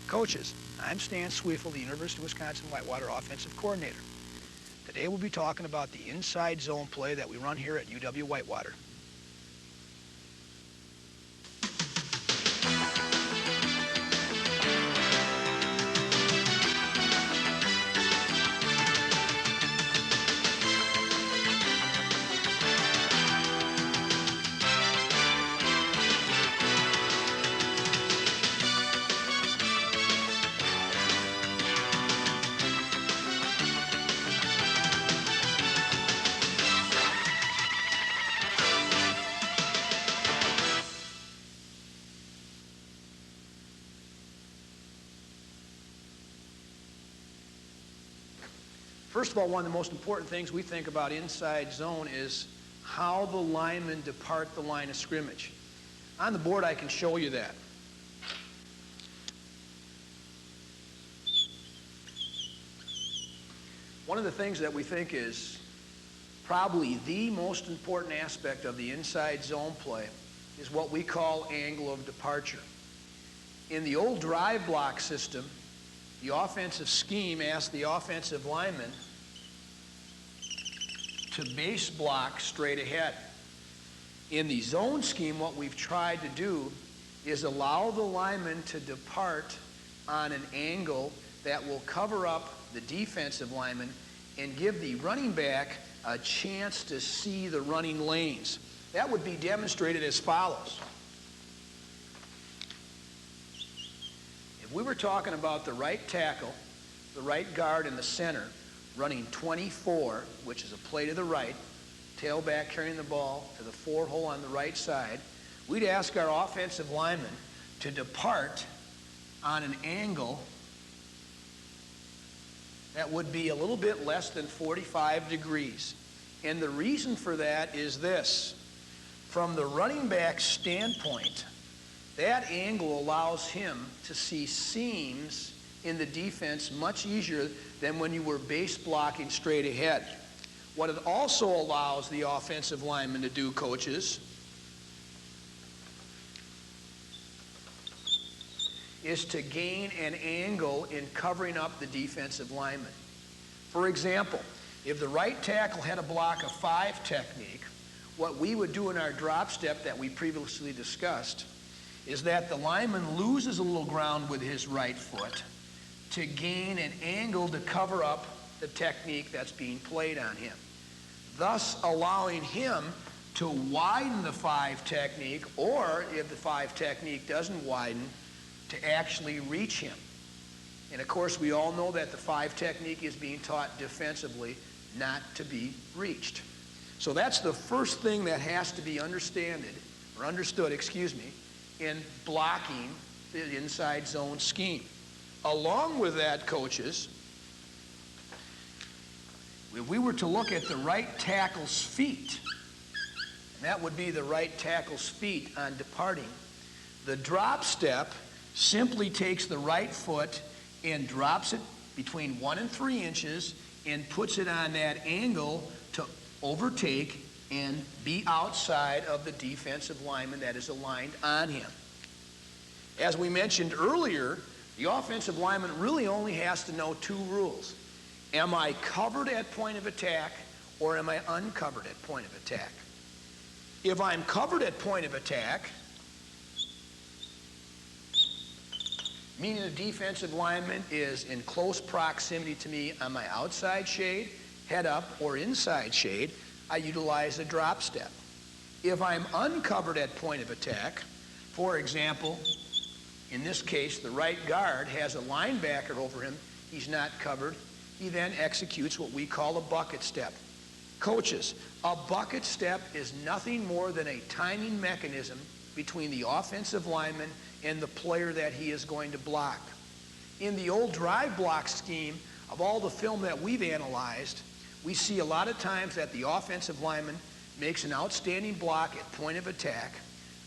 Coaches, I'm Stan Zweifel, the University of Wisconsin-Whitewater Offensive Coordinator. Today we'll be talking about the inside zone play that we run here at UW-Whitewater. First of all, one of the most important things we think about inside zone is how the linemen depart the line of scrimmage. On the board, I can show you that. One of the things that we think is probably the most important aspect of the inside zone play is what we call angle of departure. In the old drive block system, the offensive scheme asked the offensive lineman to base block straight ahead. In the zone scheme, what we've tried to do is allow the lineman to depart on an angle that will cover up the defensive lineman and give the running back a chance to see the running lanes. That would be demonstrated as follows. If we were talking about the right tackle, the right guard, and the center running 24, which is a play to the right, tailback carrying the ball to the 4 hole on the right side, we'd ask our offensive lineman to depart on an angle that would be a little bit less than 45 degrees. And the reason for that is this. From the running back standpoint, that angle allows him to see seams in the defense much easier than when you were base blocking straight ahead. What it also allows the offensive lineman to do, coaches, is to gain an angle in covering up the defensive lineman. For example, if the right tackle had a block of 5 technique, what we would do in our drop step that we previously discussed is that the lineman loses a little ground with his right foot to gain an angle to cover up the technique that's being played on him, thus allowing him to widen the 5 technique, or if the 5 technique doesn't widen, to actually reach him. And of course, we all know that the 5 technique is being taught defensively, not to be reached. So that's the first thing that has to be understood, in blocking the inside zone scheme. Along with that, coaches, if we were to look at the right tackle's feet, and that would be the right tackle's feet on departing, the drop step simply takes the right foot and drops it between 1 and 3 inches and puts it on that angle to overtake and be outside of the defensive lineman that is aligned on him. As we mentioned earlier, the offensive lineman really only has to know 2 rules. Am I covered at point of attack, or am I uncovered at point of attack? If I'm covered at point of attack, meaning the defensive lineman is in close proximity to me on my outside shade, head up, or inside shade, I utilize a drop step. If I'm uncovered at point of attack, for example, in this case, the right guard has a linebacker over him, he's not covered, he then executes what we call a bucket step. Coaches, a bucket step is nothing more than a timing mechanism between the offensive lineman and the player that he is going to block. In the old drive block scheme, of all the film that we've analyzed, we see a lot of times that the offensive lineman makes an outstanding block at point of attack,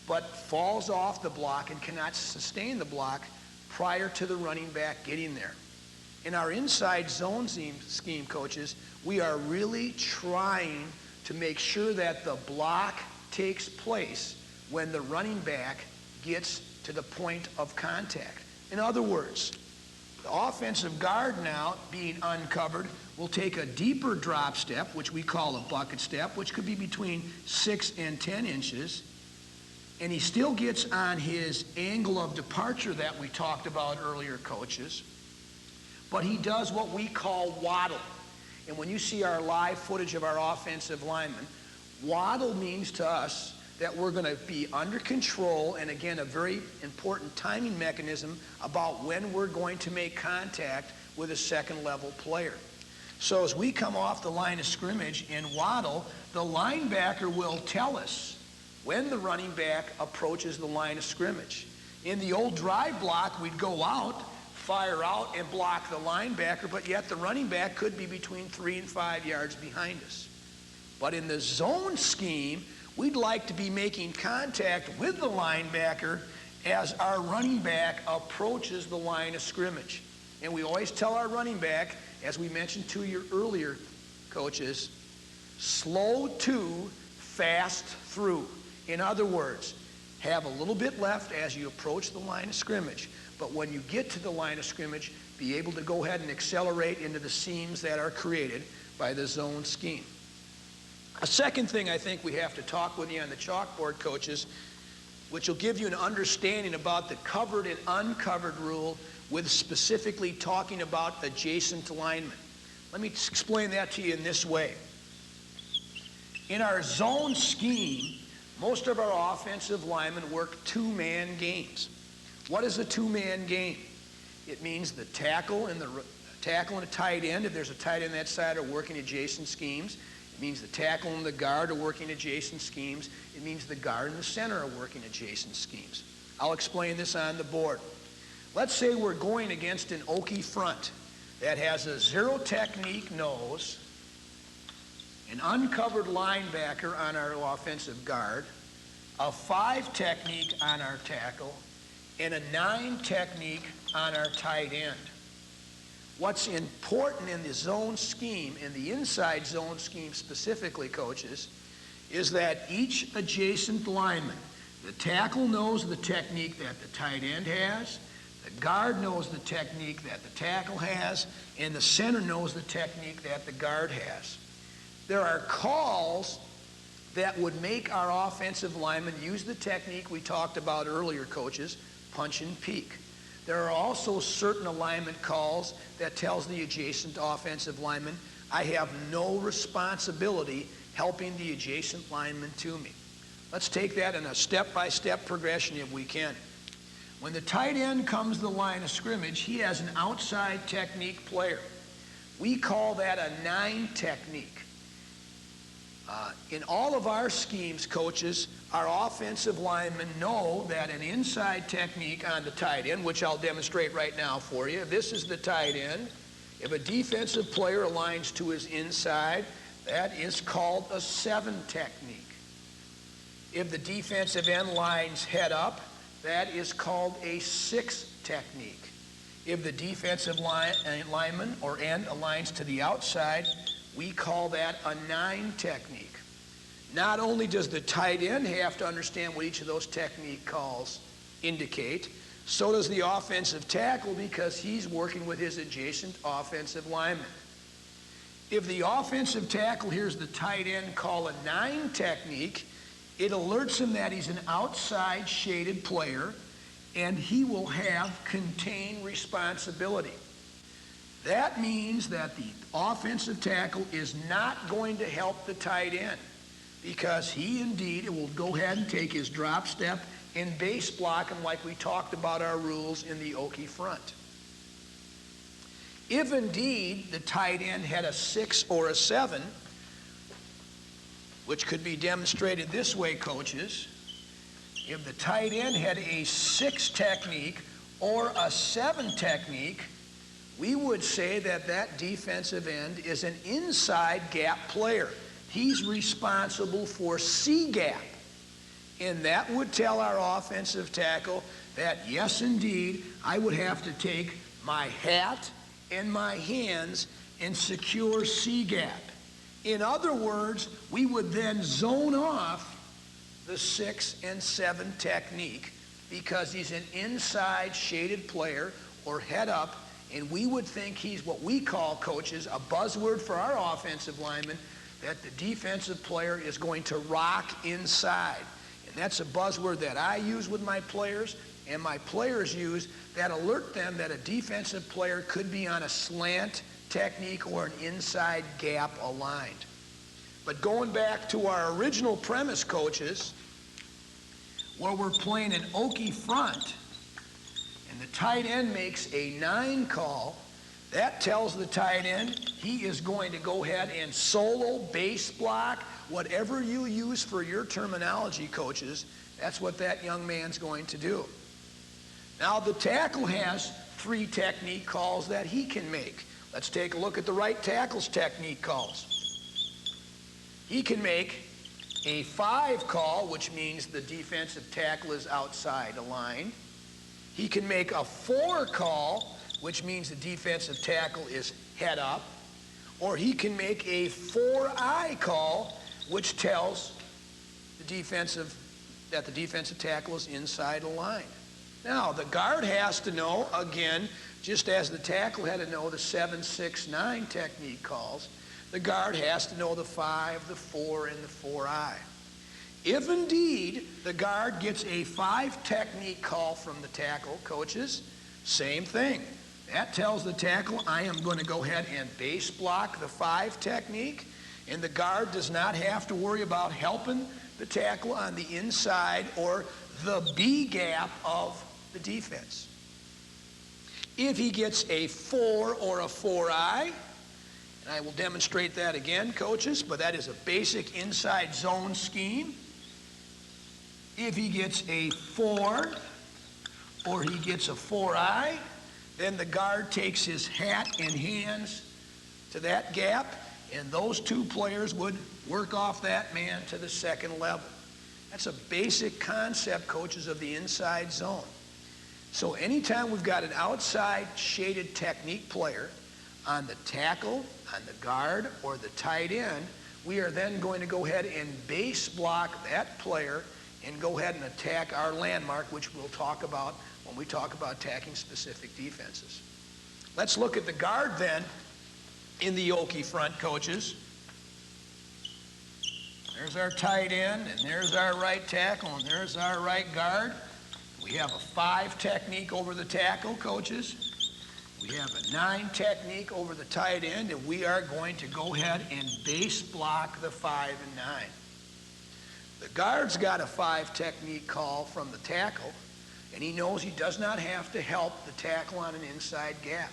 but falls off the block and cannot sustain the block prior to the running back getting there. In our inside zone scheme, coaches, we are really trying to make sure that the block takes place when the running back gets to the point of contact. In other words, the offensive guard now, being uncovered, will take a deeper drop step, which we call a bucket step, which could be between 6 and 10 inches, and he still gets on his angle of departure that we talked about earlier, coaches, but he does what we call waddle. And when you see our live footage of our offensive linemen, waddle means to us that we're going to be under control, and again, a very important timing mechanism about when we're going to make contact with a second level player. So as we come off the line of scrimmage in waddle, the linebacker will tell us when the running back approaches the line of scrimmage. In the old drive block, we'd go out, fire out, and block the linebacker, but yet the running back could be between 3 and 5 yards behind us. But in the zone scheme, we'd like to be making contact with the linebacker as our running back approaches the line of scrimmage. And we always tell our running back, as we mentioned to you earlier, coaches, slow to, fast through. In other words, have a little bit left as you approach the line of scrimmage, but when you get to the line of scrimmage, be able to go ahead and accelerate into the seams that are created by the zone scheme. A second thing I think we have to talk with you on the chalkboard, coaches, which will give you an understanding about the covered and uncovered rule, with specifically talking about adjacent alignment. Let me explain that to you in this way. In our zone scheme, most of our offensive linemen work two-man games. What is a two-man game? It means the tackle and a tight end, if there's a tight end on that side, are working adjacent schemes. It means the tackle and the guard are working adjacent schemes. It means the guard and the center are working adjacent schemes. I'll explain this on the board. Let's say we're going against an Okie front that has a zero technique nose, an uncovered linebacker on our offensive guard, a 5 technique on our tackle, and a 9 technique on our tight end. What's important in the zone scheme, in the inside zone scheme specifically, coaches, is that each adjacent lineman, the tackle knows the technique that the tight end has, the guard knows the technique that the tackle has, and the center knows the technique that the guard has. There are calls that would make our offensive linemen use the technique we talked about earlier, coaches, punch and peek. There are also certain alignment calls that tells the adjacent offensive lineman, I have no responsibility helping the adjacent lineman to me. Let's take that in a step-by-step progression if we can. When the tight end comes to the line of scrimmage, he has an outside technique player. We call that a 9 technique. In all of our schemes, coaches, our offensive linemen know that an inside technique on the tight end, which I'll demonstrate right now for you. This is the tight end. If a defensive player aligns to his inside, that is called a 7 technique. If the defensive end lines head up, that is called a 6 technique. If the defensive lineman or end aligns to the outside, we call that a 9 technique. Not only does the tight end have to understand what each of those technique calls indicate, so does the offensive tackle, because he's working with his adjacent offensive lineman. If the offensive tackle hears the tight end call a 9 technique, it alerts him that he's an outside shaded player, and he will have contained responsibility. That means that the offensive tackle is not going to help the tight end, because he indeed will go ahead and take his drop step and base block him like we talked about our rules in the Okie front. If indeed the tight end had a 6 or a 7, which could be demonstrated this way, coaches, if the tight end had a 6 technique or a 7 technique, we would say that that defensive end is an inside gap player. He's responsible for C gap. And that would tell our offensive tackle that, yes, indeed, I would have to take my hat and my hands and secure C gap. In other words, we would then zone off the 6 and 7 technique because he's an inside shaded player or head up, and we would think he's what we call, coaches, a buzzword for our offensive linemen, that the defensive player is going to rock inside. And that's a buzzword that I use with my players and my players use that alert them that a defensive player could be on a slant technique or an inside gap aligned. But going back to our original premise, coaches, where we're playing an Okie front and the tight end makes a 9 call, that tells the tight end he is going to go ahead and solo, base block, whatever you use for your terminology, coaches, that's what that young man's going to do. Now the tackle has 3 technique calls that he can make. Let's take a look at the right tackle's technique calls. He can make a 5 call, which means the defensive tackle is outside a line. He can make a 4 call, which means the defensive tackle is head up. Or he can make a 4-eye call, which tells the defensive that the defensive tackle is inside a line. Now, the guard has to know, again, just as the tackle had to know the 7, 6, 9 technique calls, the guard has to know the 5, the 4, and the 4-eye. If indeed the guard gets a 5 technique call from the tackle, coaches, same thing. That tells the tackle, I am going to go ahead and base block the 5 technique, and the guard does not have to worry about helping the tackle on the inside or the B gap of the defense. If he gets a 4 or a 4-eye, and I will demonstrate that again, coaches, but that is a basic inside zone scheme. If he gets a 4 or he gets a 4-eye, then the guard takes his hat and hands to that gap, and those 2 players would work off that man to the second level. That's a basic concept, coaches, of the inside zone. So anytime we've got an outside shaded technique player on the tackle, on the guard, or the tight end, we are then going to go ahead and base block that player and go ahead and attack our landmark, which we'll talk about when we talk about attacking specific defenses. Let's look at the guard then in the Okie front, coaches. There's our tight end, and there's our right tackle, and there's our right guard. We have a 5 technique over the tackle, coaches. We have a 9 technique over the tight end, and we are going to go ahead and base block the 5 and 9. The guard's got a 5 technique call from the tackle, and he knows he does not have to help the tackle on an inside gap.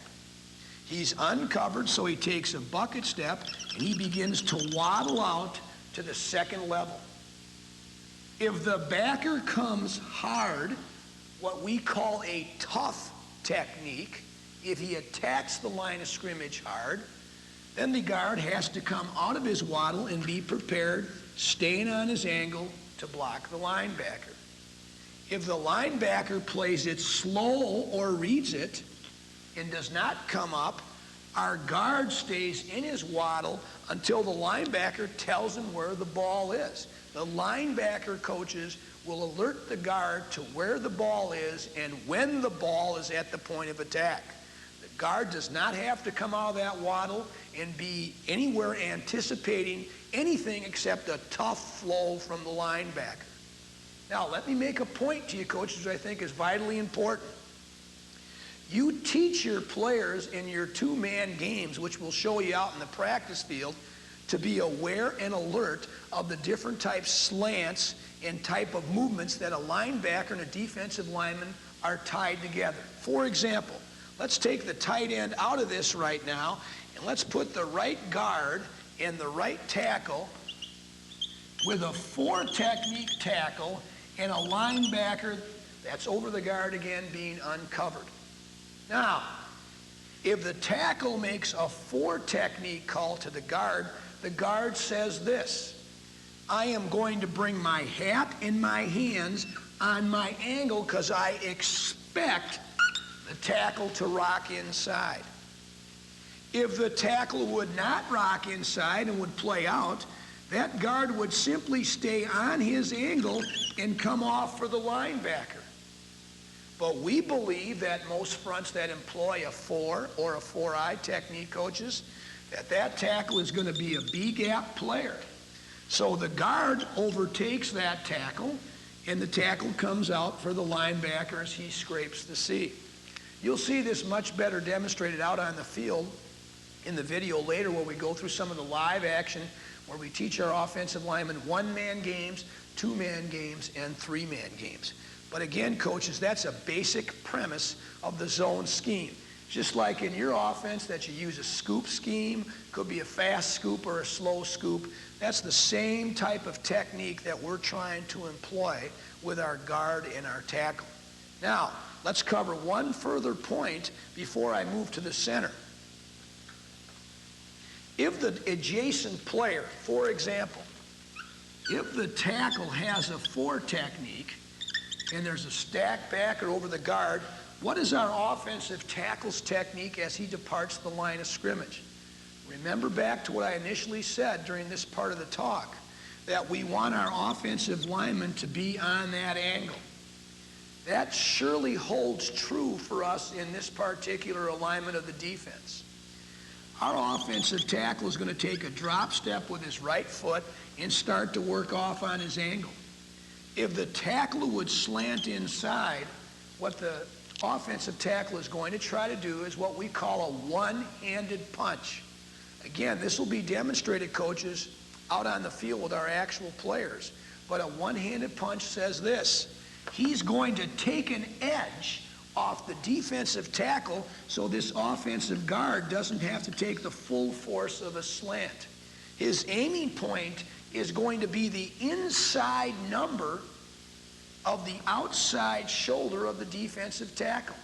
He's uncovered, so he takes a bucket step, and he begins to waddle out to the second level. If the backer comes hard, what we call a tough technique, if he attacks the line of scrimmage hard, then the guard has to come out of his waddle and be prepared, staying on his angle to block the linebacker. If the linebacker plays it slow or reads it and does not come up, our guard stays in his waddle until the linebacker tells him where the ball is. The linebacker, coaches, will alert the guard to where the ball is and when the ball is at the point of attack. The guard does not have to come out of that waddle and be anywhere anticipating anything except a tough flow from the linebacker. Now, let me make a point to you, coaches, I think is vitally important. You teach your players in your 2-man games, which we'll show you out in the practice field, to be aware and alert of the different types slants and type of movements that a linebacker and a defensive lineman are tied together. For example, let's take the tight end out of this right now, and let's put the right guard and the right tackle with a 4 technique tackle and a linebacker that's over the guard again being uncovered. Now, if the tackle makes a 4 technique call to the guard says this: I am going to bring my hat and my hands on my angle because I expect the tackle to rock inside. If the tackle would not rock inside and would play out, that guard would simply stay on his angle and come off for the linebacker. But we believe that most fronts that employ a 4 or a 4-eye technique, coaches, that tackle is going to be a B-gap player. So the guard overtakes that tackle, and the tackle comes out for the linebacker as he scrapes the C. You'll see this much better demonstrated out on the field in the video later, where we go through some of the live action, where we teach our offensive linemen 1-man games, 2-man games, and 3-man games. But again, coaches, that's a basic premise of the zone scheme. Just like in your offense that you use a scoop scheme, could be a fast scoop or a slow scoop, that's the same type of technique that we're trying to employ with our guard and our tackle. Now, let's cover one further point before I move to the center. If the adjacent player, for example, if the tackle has a 4 technique and there's a stack backer over the guard, what is our offensive tackle's technique as he departs the line of scrimmage? Remember back to what I initially said during this part of the talk, that we want our offensive linemen to be on that angle. That surely holds true for us in this particular alignment of the defense. Our offensive tackle is going to take a drop step with his right foot and start to work off on his angle. If the tackler would slant inside, what the offensive tackle is going to try to do is what we call a one-handed punch. Again, this will be demonstrated, coaches, out on the field with our actual players. But a one-handed punch says this: he's going to take an edge off the defensive tackle so this offensive guard doesn't have to take the full force of a slant. His aiming point is going to be the inside number of the outside shoulder of the defensive tackle.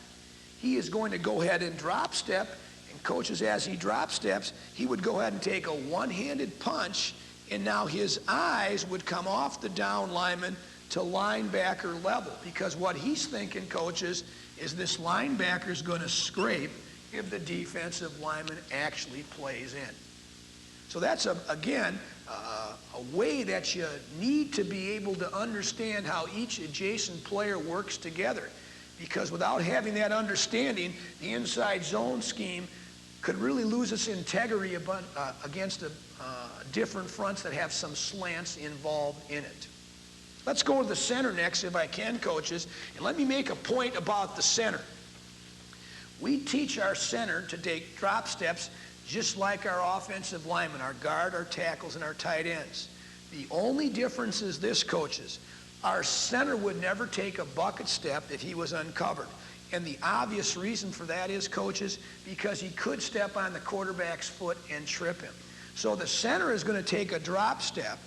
He is going to go ahead and drop step, and coaches, as he drop steps, he would go ahead and take a one-handed punch, and now his eyes would come off the down lineman to linebacker level, because what he's thinking, coaches, is this linebacker is going to scrape if the defensive lineman actually plays in. So that's, again, a way that you need to be able to understand how each adjacent player works together, because without having that understanding, the inside zone scheme could really lose its integrity against different fronts that have some slants involved in it. Let's go to the center next, if I can, coaches, and let me make a point about the center. We teach our center to take drop steps just like our offensive linemen, our guard, our tackles, and our tight ends. The only difference is this, coaches: our center would never take a bucket step if he was uncovered. And the obvious reason for that is, coaches, because he could step on the quarterback's foot and trip him. So the center is going to take a drop step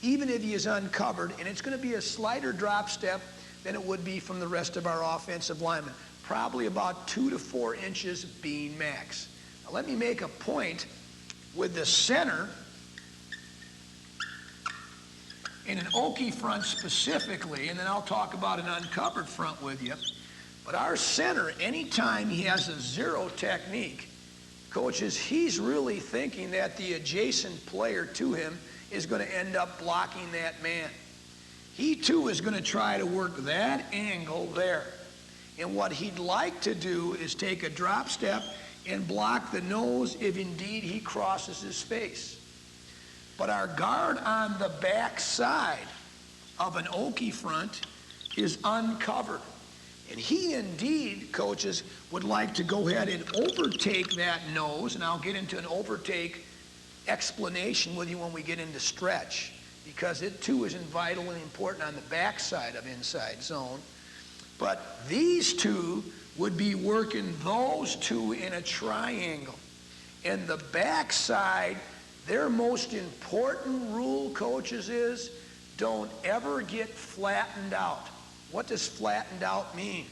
even if he is uncovered, and it's going to be a slighter drop step than it would be from the rest of our offensive linemen, probably about 2 to 4 inches being max. Now let me make a point with the center in an Okie front specifically, and then I'll talk about an uncovered front with you. But our center, anytime he has a 0 technique, coaches, he's really thinking that the adjacent player to him is going to end up blocking that man. He too is going to try to work that angle there. And what he'd like to do is take a drop step and block the nose if indeed he crosses his face. But our guard on the back side of an Okie front is uncovered. And he indeed, coaches, would like to go ahead and overtake that nose, and I'll get into an overtake explanation with you when we get into stretch, because it too is vital and important on the backside of inside zone. But these two would be working those two in a triangle. And the backside, their most important rule, coaches, is don't ever get flattened out. What does flattened out mean?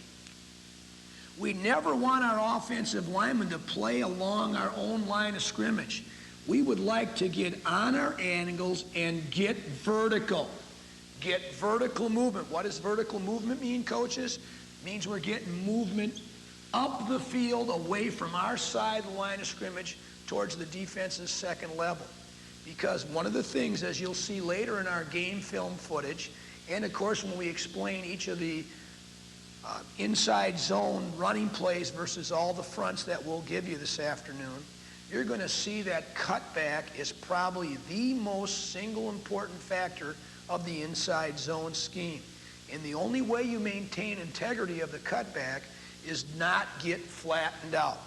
We never want our offensive linemen to play along our own line of scrimmage. We would like to get on our angles and get vertical. Get vertical movement. What does vertical movement mean, coaches? It means we're getting movement up the field away from our side of the line of scrimmage towards the defense's second level. Because one of the things, as you'll see later in our game film footage, and of course when we explain each of the inside zone running plays versus all the fronts that we'll give you this afternoon, you're going to see that cutback is probably the most single important factor of the inside zone scheme. And the only way you maintain integrity of the cutback is not get flattened out.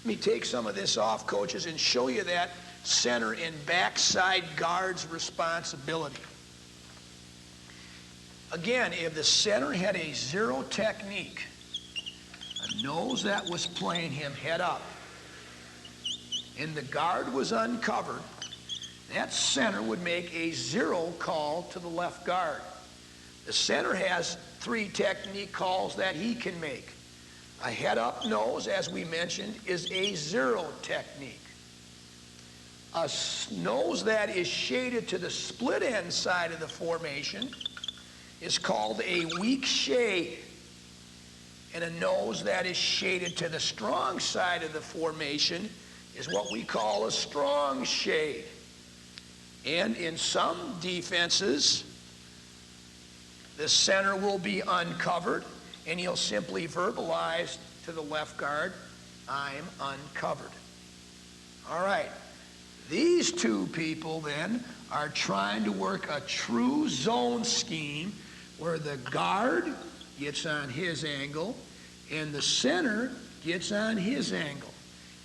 Let me take some of this off, coaches, and show you that center and backside guard's responsibility. Again, if the center had a zero technique, a nose that was playing him head up, and the guard was uncovered, that center would make a zero call to the left guard. The center has 3 technique calls that he can make. A head-up nose, as we mentioned, is a zero technique. A nose that is shaded to the split end side of the formation is called a weak shade. And a nose that is shaded to the strong side of the formation is what we call a strong shade. And in some defenses, the center will be uncovered, and he'll simply verbalize to the left guard, "I'm uncovered." All right. These 2 people then are trying to work a true zone scheme where the guard gets on his angle and the center gets on his angle.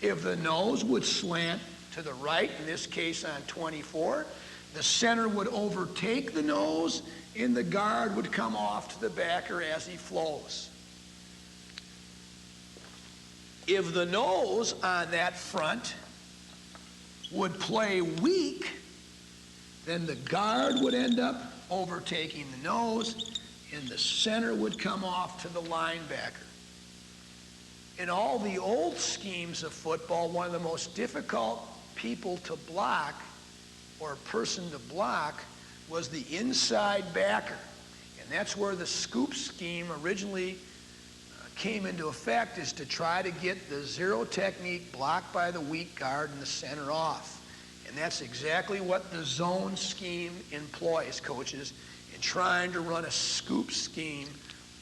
If the nose would slant to the right, in this case on 24, the center would overtake the nose and the guard would come off to the backer as he flows. If the nose on that front would play weak, then the guard would end up overtaking the nose and the center would come off to the linebacker. In all the old schemes of football, one of the most difficult people to block, or person to block, was the inside backer. And that's where the scoop scheme originally came into effect, is to try to get the zero technique blocked by the weak guard and the center off. And that's exactly what the zone scheme employs, coaches, in trying to run a scoop scheme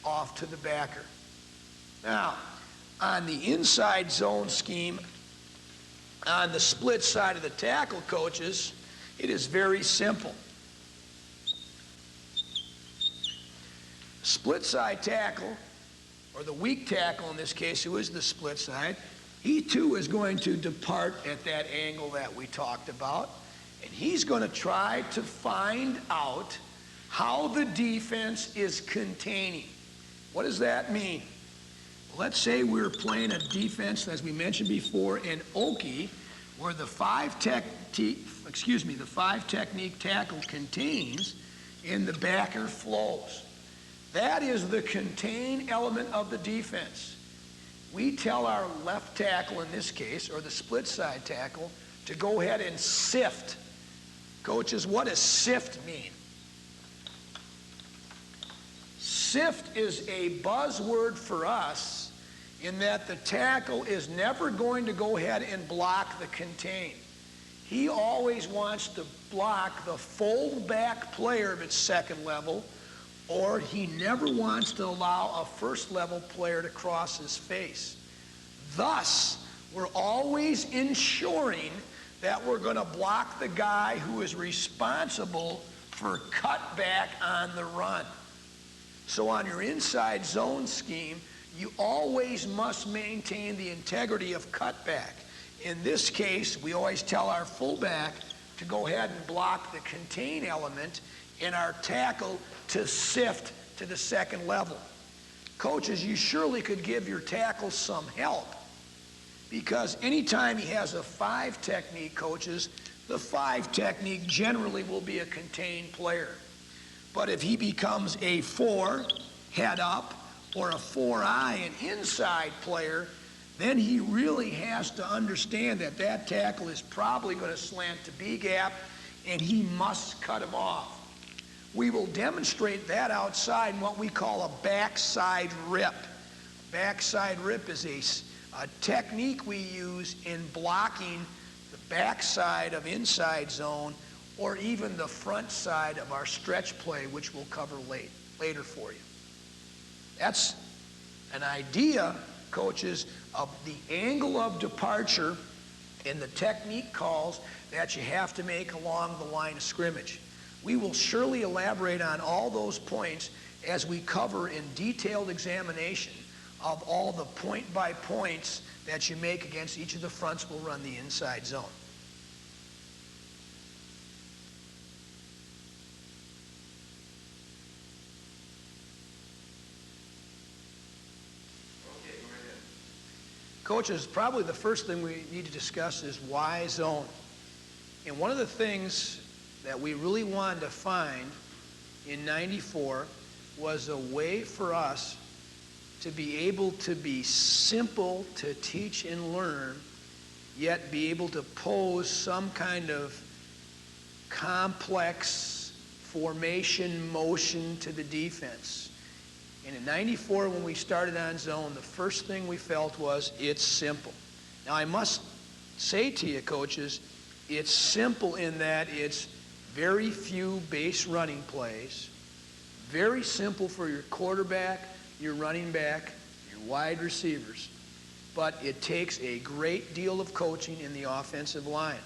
off to the backer. Now, on the inside zone scheme, on the split side of the tackle, coaches, it is very simple. Split side tackle, or the weak tackle in this case, who is the split side, he too is going to depart at that angle that we talked about, and he's going to try to find out how the defense is containing. What does that mean? Let's say we're playing a defense, as we mentioned before, in Okie, where the five technique tackle contains and the backer flows. That is the contain element of the defense. We tell our left tackle in this case, or the split side tackle, to go ahead and sift. Coaches, what does sift mean? Sift is a buzzword for us in that the tackle is never going to go ahead and block the contain. He always wants to block the full-back player of its second level, or he never wants to allow a first-level player to cross his face. Thus, we're always ensuring that we're going to block the guy who is responsible for cutback on the run. So on your inside zone scheme, you always must maintain the integrity of cutback. In this case, we always tell our fullback to go ahead and block the contain element, and our tackle to sift to the second level. Coaches, you surely could give your tackle some help, because anytime he has a 5 technique, coaches, the 5 technique generally will be a contained player. But if he becomes a 4 head up or a 4-eye, an inside player, then he really has to understand that that tackle is probably going to slant to B gap, and he must cut him off. We will demonstrate that outside in what we call a backside rip. Backside rip is a technique we use in blocking the backside of inside zone, or even the front side of our stretch play, which we'll cover later for you. That's an idea, coaches, of the angle of departure and the technique calls that you have to make along the line of scrimmage. We will surely elaborate on all those points as we cover in detailed examination of all the point-by points that you make against each of the fronts will run the inside zone. Coaches, probably the first thing we need to discuss is why zone. And one of the things that we really wanted to find in '94 was a way for us to be able to be simple to teach and learn, yet be able to pose some kind of complex formation motion to the defense. And in '94, when we started on zone, the first thing we felt was it's simple. Now, I must say to you, coaches, it's simple in that it's very few base running plays, very simple for your quarterback, your running back, your wide receivers, but it takes a great deal of coaching in the offensive line.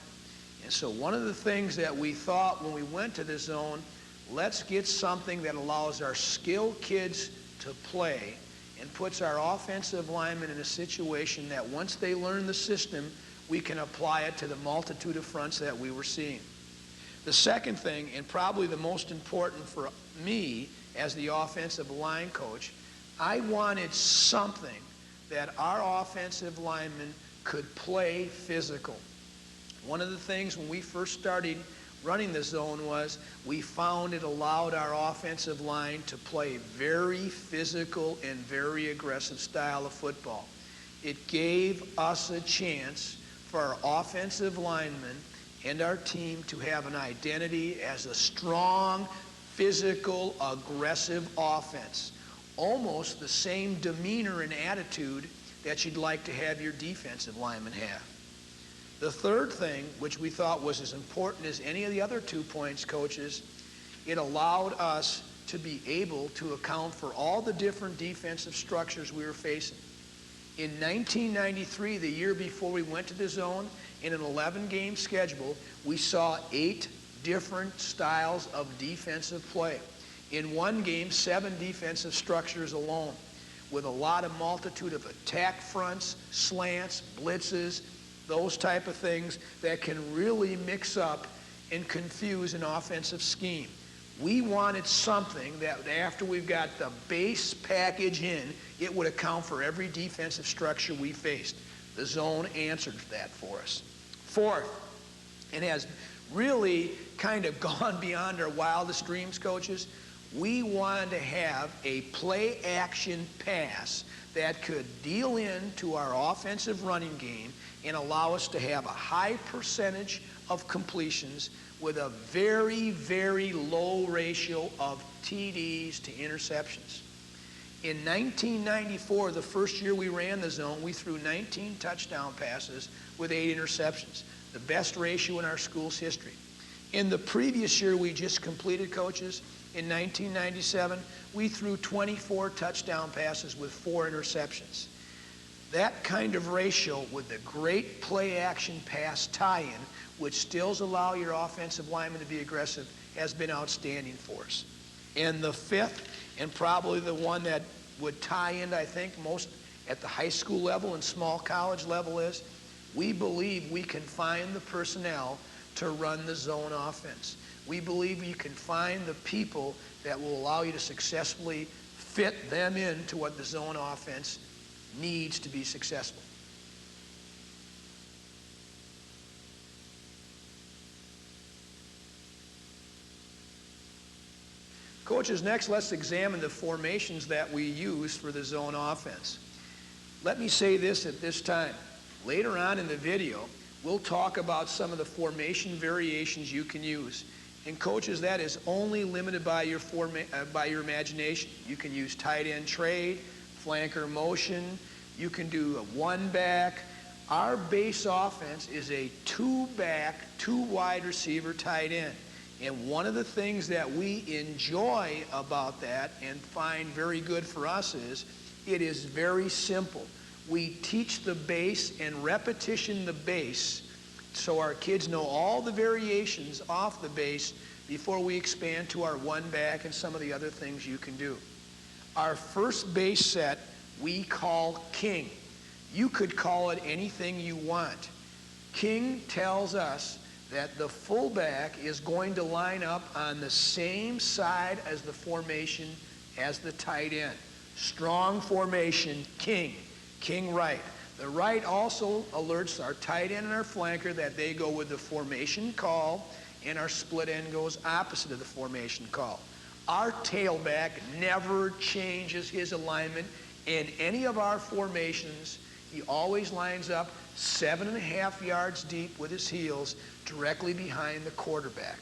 And so one of the things that we thought when we went to the zone, let's get something that allows our skilled kids to play and puts our offensive linemen in a situation that once they learn the system, we can apply it to the multitude of fronts that we were seeing. The second thing, and probably the most important for me as the offensive line coach, I wanted something that our offensive linemen could play physical. One of the things when we first started running the zone was we found it allowed our offensive line to play very physical and very aggressive style of football. It gave us a chance for our offensive linemen and our team to have an identity as a strong, physical, aggressive offense. Almost the same demeanor and attitude that you'd like to have your defensive linemen have. The third thing, which we thought was as important as any of the other 2 points, coaches, it allowed us to be able to account for all the different defensive structures we were facing. In 1993, the year before we went to the zone, in an 11-game schedule, we saw 8 different styles of defensive play. In one game, 7 defensive structures alone, with a lot of multitude of attack fronts, slants, blitzes, those type of things that can really mix up and confuse an offensive scheme. We wanted something that after we've got the base package in, it would account for every defensive structure we faced. The zone answered that for us. Fourth, and has really kind of gone beyond our wildest dreams, coaches, we wanted to have a play-action pass that could deal into our offensive running game and allow us to have a high percentage of completions with a very, very low ratio of TDs to interceptions. In 1994, the first year we ran the zone, we threw 19 touchdown passes with 8 interceptions, the best ratio in our school's history. In the previous year we just completed, coaches, in 1997, we threw 24 touchdown passes with 4 interceptions. That kind of ratio with the great play-action pass tie-in, which still allow your offensive linemen to be aggressive, has been outstanding for us. And the fifth, and probably the one that would tie in, I think, most at the high school level and small college level is, we believe we can find the personnel to run the zone offense. We believe you can find the people that will allow you to successfully fit them into what the zone offense needs to be successful. Coaches, next let's examine the formations that we use for the zone offense. Let me say this at this time. Later on in the video, we'll talk about some of the formation variations you can use. And coaches, that is only limited by your imagination. You can use tight end trade, flanker motion. You can do a one-back. Our base offense is a two-back, two-wide receiver tight end. And one of the things that we enjoy about that and find very good for us is It is very simple. We teach the base and repetition the base so our kids know all the variations off the base before we expand to our one back and some of the other things you can do. Our first base set we call King. You could call it anything you want. King tells us that the fullback is going to line up on the same side as the formation as the tight end. Strong formation, King. King right. The right also alerts our tight end and our flanker that they go with the formation call, and our split end goes opposite of the formation call. Our tailback never changes his alignment in any of our formations. He always lines up 7.5 yards deep with his heels directly behind the quarterback.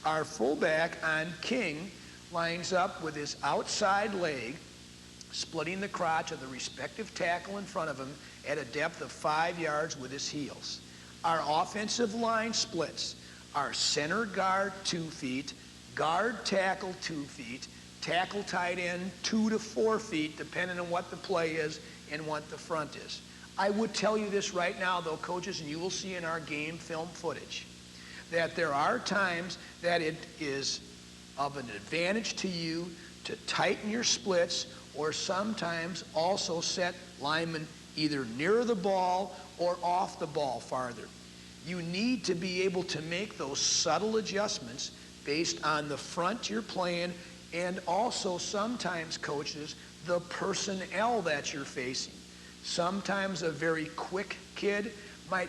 Our fullback on King lines up with his outside leg splitting the crotch of the respective tackle in front of him at a depth of 5 yards with his heels. Our offensive line splits. Our center guard 2 feet, guard tackle 2 feet, tackle tight end 2 to 4 feet, depending on what the play is and what the front is. I would tell you this right now, though, coaches, and you will see in our game film footage, that there are times that it is of an advantage to you to tighten your splits, or sometimes also set linemen either near the ball or off the ball farther. You need to be able to make those subtle adjustments based on the front you're playing, and also sometimes, coaches, the personnel that you're facing. Sometimes a very quick kid might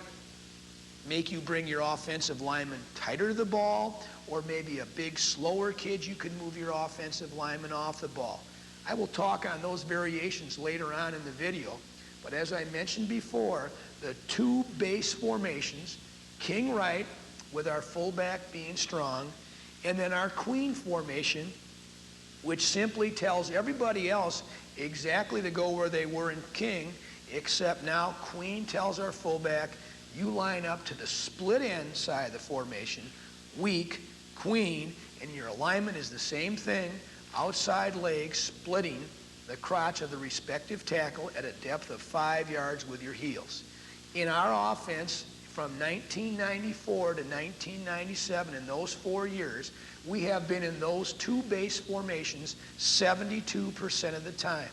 make you bring your offensive lineman tighter to the ball, or maybe a big, slower kid, you can move your offensive lineman off the ball. I will talk on those variations later on in the video, but as I mentioned before, the 2 base formations, King right with our fullback being strong, and then our Queen formation, which simply tells everybody else exactly to go where they were in King, except now Queen tells our fullback, you line up to the split end side of the formation, weak, Queen, and your alignment is the same thing, outside leg splitting the crotch of the respective tackle at a depth of 5 yards with your heels. In our offense, from 1994 to 1997, in those 4 years, we have been in those 2 base formations 72% of the time.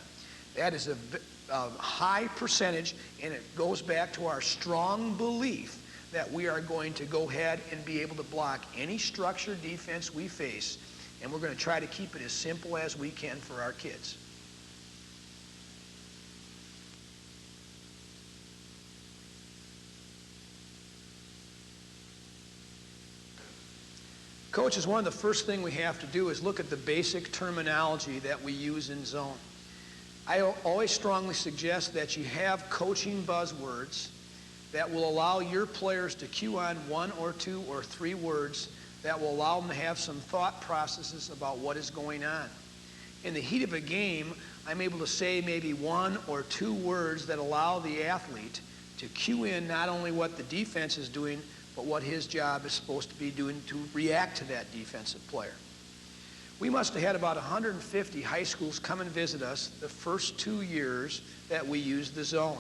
That is a high percentage, and it goes back to our strong belief that we are going to go ahead and be able to block any structured defense we face, and we're going to try to keep it as simple as we can for our kids. Coaches, one of the first things we have to do is look at the basic terminology that we use in zone. I always strongly suggest that you have coaching buzzwords that will allow your players to cue on 1 or 2 or 3 words that will allow them to have some thought processes about what is going on. In the heat of a game, I'm able to say maybe 1 or 2 words that allow the athlete to cue in not only what the defense is doing, but what his job is supposed to be doing to react to that defensive player. We must have had about 150 high schools come and visit us the first 2 years that we used the zone.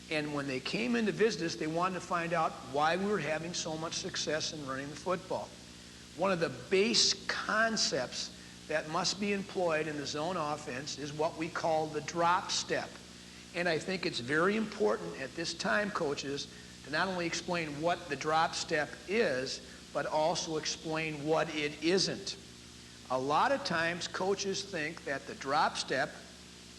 And when they came in to visit us, they wanted to find out why we were having so much success in running the football. One of the base concepts that must be employed in the zone offense is what we call the drop step. And I think it's very important at this time, coaches, to not only explain what the drop step is, but also explain what it isn't. A lot of times, coaches think that the drop step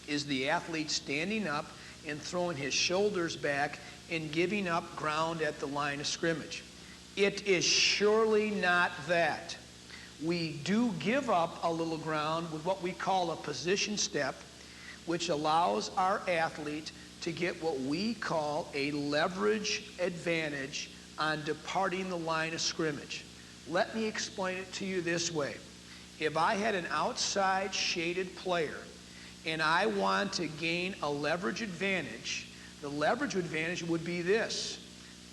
is the athlete standing up and throwing his shoulders back and giving up ground at the line of scrimmage. It is surely not that. We do give up a little ground with what we call a position step, which allows our athlete to get what we call a leverage advantage on departing the line of scrimmage. Let me explain it to you this way. If I had an outside shaded player and I want to gain a leverage advantage, the leverage advantage would be this.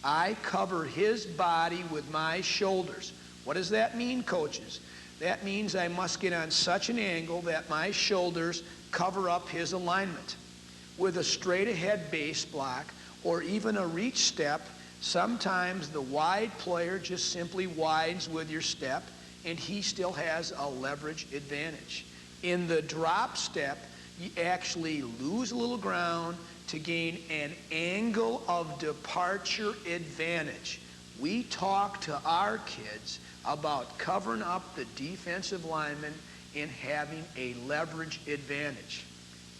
I cover his body with my shoulders. What does that mean, coaches? That means I must get on such an angle that my shoulders cover up his alignment. With a straight ahead base block or even a reach step, sometimes the wide player just simply widens with your step and he still has a leverage advantage. In the drop step, you actually lose a little ground to gain an angle of departure advantage. We talk to our kids about covering up the defensive lineman and having a leverage advantage.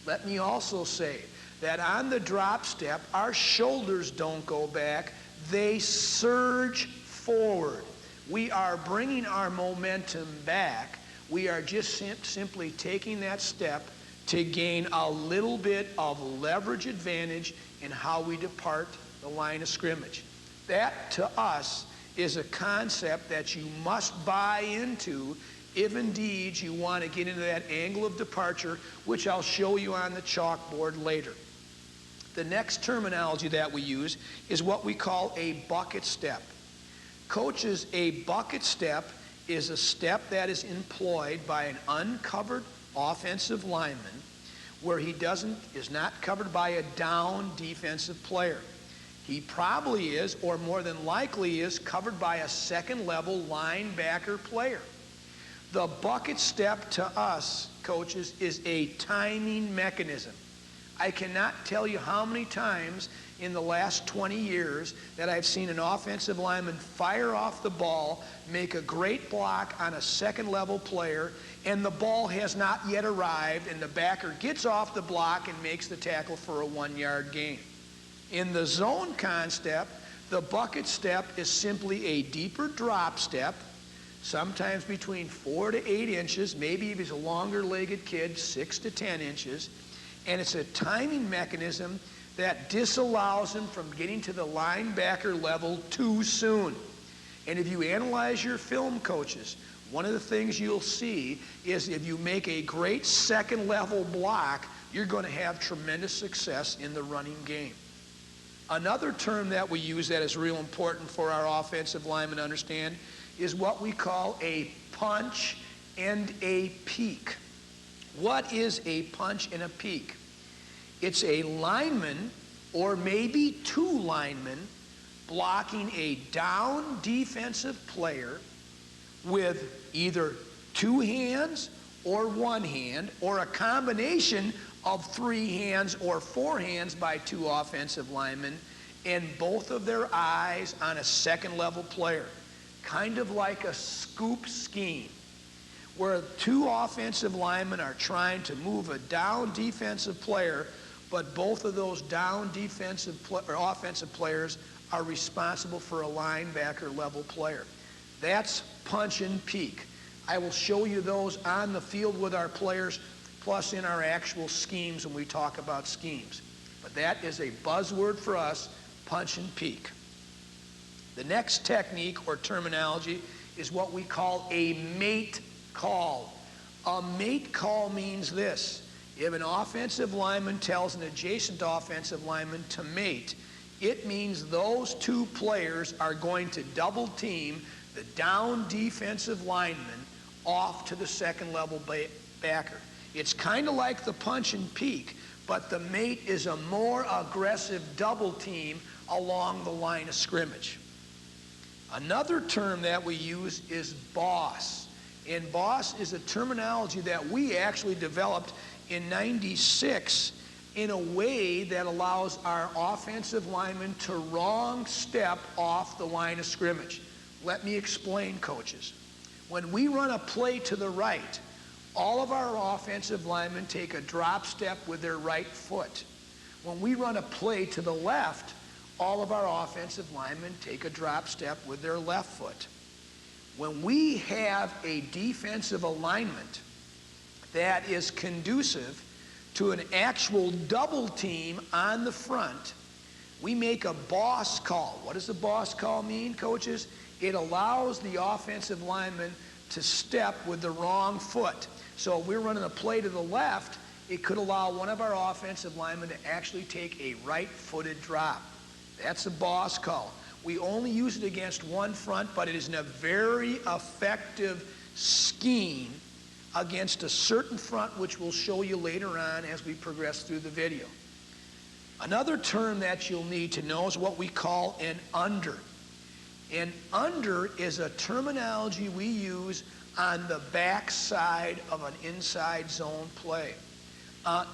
Let me also say that on the drop step, our shoulders don't go back, they surge forward. We are bringing our momentum back. We are just simply taking that step to gain a little bit of leverage advantage in how we depart the line of scrimmage. That, to us, is a concept that you must buy into if indeed you want to get into that angle of departure, which I'll show you on the chalkboard later. The next terminology that we use is what we call a bucket step. Coaches, a bucket step is a step that is employed by an uncovered offensive lineman where he is not covered by a down defensive player. He probably is, or more than likely is, covered by a second-level linebacker player. The bucket step to us, coaches, is a timing mechanism. I cannot tell you how many times in the last 20 years that I've seen an offensive lineman fire off the ball, make a great block on a second-level player, and the ball has not yet arrived, and the backer gets off the block and makes the tackle for a 1-yard gain. In the zone concept, the bucket step is simply a deeper drop step, sometimes between 4 to 8 inches, maybe if he's a longer-legged kid, 6 to 10 inches, and it's a timing mechanism that disallows him from getting to the linebacker level too soon. And if you analyze your film, coaches, one of the things you'll see is if you make a great second-level block, you're going to have tremendous success in the running game. Another term that we use that is real important for our offensive linemen to understand is what we call a punch and a peek. What is a punch and a peek? It's a lineman, or maybe 2 linemen, blocking a down defensive player with either 2 hands or 1 hand, or a combination of 3 hands or 4 hands by 2 offensive linemen, and both of their eyes on a second-level player. Kind of like a scoop scheme, where 2 offensive linemen are trying to move a down defensive player, but both of those down offensive players are responsible for a linebacker level player. That's punch and peek. I will show you those on the field with our players, plus in our actual schemes when we talk about schemes. But that is a buzzword for us, punch and peek. The next technique or terminology is what we call a mate call. A mate call means this: if an offensive lineman tells an adjacent offensive lineman to mate, it means those 2 players are going to double team the down defensive lineman off to the second-level backer. It's kind of like the punch and peek, but the mate is a more aggressive double team along the line of scrimmage. Another term that we use is boss. And boss is a terminology that we actually developed in '96 in a way that allows our offensive linemen to wrong step off the line of scrimmage. Let me explain, coaches. When we run a play to the right, all of our offensive linemen take a drop step with their right foot. When we run a play to the left, all of our offensive linemen take a drop step with their left foot. When we have a defensive alignment that is conducive to an actual double team on the front, we make a boss call. What does a boss call mean, coaches? It allows the offensive lineman to step with the wrong foot. So if we're running a play to the left, it could allow one of our offensive linemen to actually take a right-footed drop. That's a boss call. We only use it against one front, but it is a very effective scheme against a certain front, which we'll show you later on as we progress through the video. Another term that you'll need to know is what we call an under. An under is a terminology we use on the back side of an inside zone play.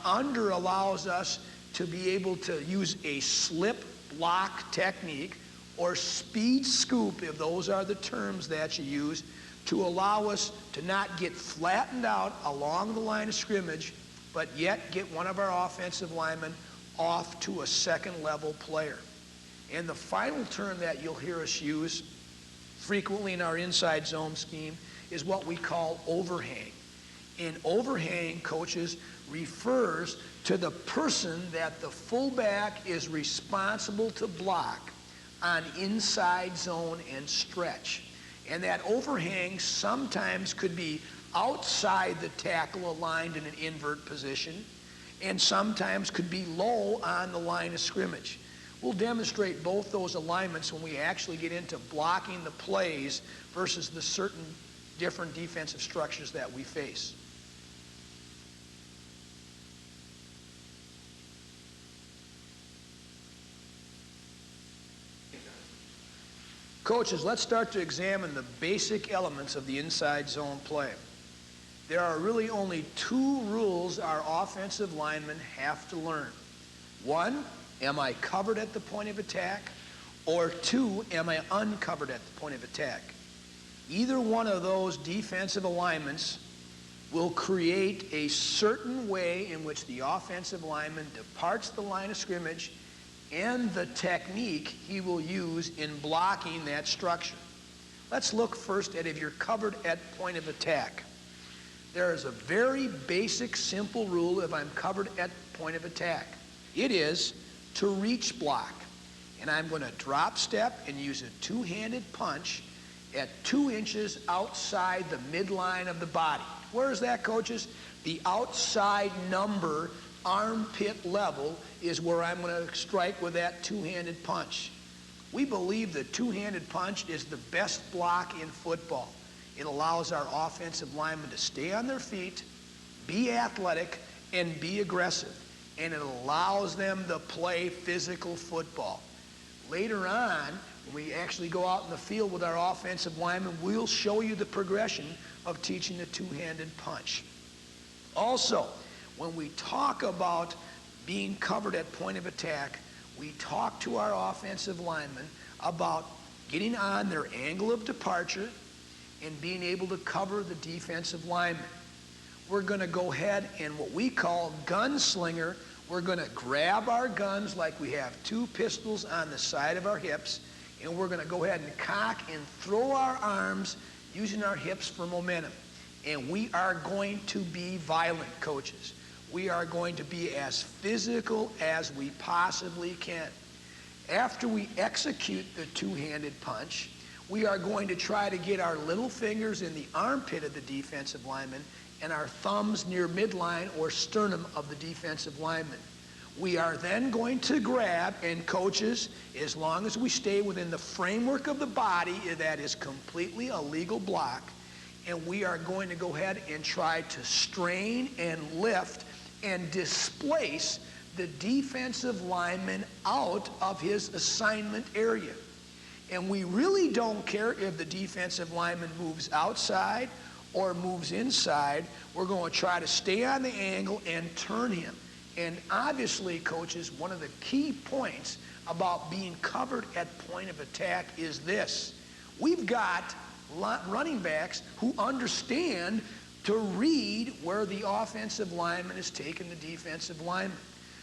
Under allows us to be able to use a slip block technique or speed scoop, if those are the terms that you use, to allow us to not get flattened out along the line of scrimmage, but yet get one of our offensive linemen off to a second level player. And the final term that you'll hear us use frequently in our inside zone scheme is what we call overhang. And overhang, coaches, refers to the person that the fullback is responsible to block on inside zone and stretch. And that overhang sometimes could be outside the tackle aligned in an invert position, and sometimes could be low on the line of scrimmage. We'll demonstrate both those alignments when we actually get into blocking the plays versus the certain different defensive structures that we face. Coaches, let's start to examine the basic elements of the inside zone play. There are really only two rules our offensive linemen have to learn. One, am I covered at the point of attack? Or two, am I uncovered at the point of attack? Either one of those defensive alignments will create a certain way in which the offensive lineman departs the line of scrimmage and the technique he will use in blocking that structure. Let's look first at if you're covered at point of attack. There is a very basic, simple rule if I'm covered at point of attack. It is to reach block. And I'm going to drop step and use a two-handed punch at 2 inches outside the midline of the body. Where is that, coaches? The outside number, armpit level, is where I'm going to strike with that two-handed punch. We believe the two-handed punch is the best block in football. It allows our offensive linemen to stay on their feet, be athletic, and be aggressive. And it allows them to play physical football. Later on, when we actually go out in the field with our offensive linemen, we'll show you the progression of teaching the two-handed punch. Also, when we talk about being covered at point of attack, we talk to our offensive linemen about getting on their angle of departure and being able to cover the defensive lineman. We're going to go ahead and what we call gunslinger. We're going to grab our guns like we have 2 pistols on the side of our hips, and we're going to go ahead and cock and throw our arms using our hips for momentum. And we are going to be violent, coaches. We are going to be as physical as we possibly can. After we execute the two-handed punch, we are going to try to get our little fingers in the armpit of the defensive lineman and our thumbs near midline or sternum of the defensive lineman. We are then going to grab, and coaches, as long as we stay within the framework of the body that is completely a legal block, and we are going to go ahead and try to strain and lift and displace the defensive lineman out of his assignment area. And we really don't care if the defensive lineman moves outside or moves inside. We're going to try to stay on the angle and turn him. And obviously, coaches, one of the key points about being covered at point of attack is this. We've got running backs who understand to read where the offensive lineman is taking the defensive lineman.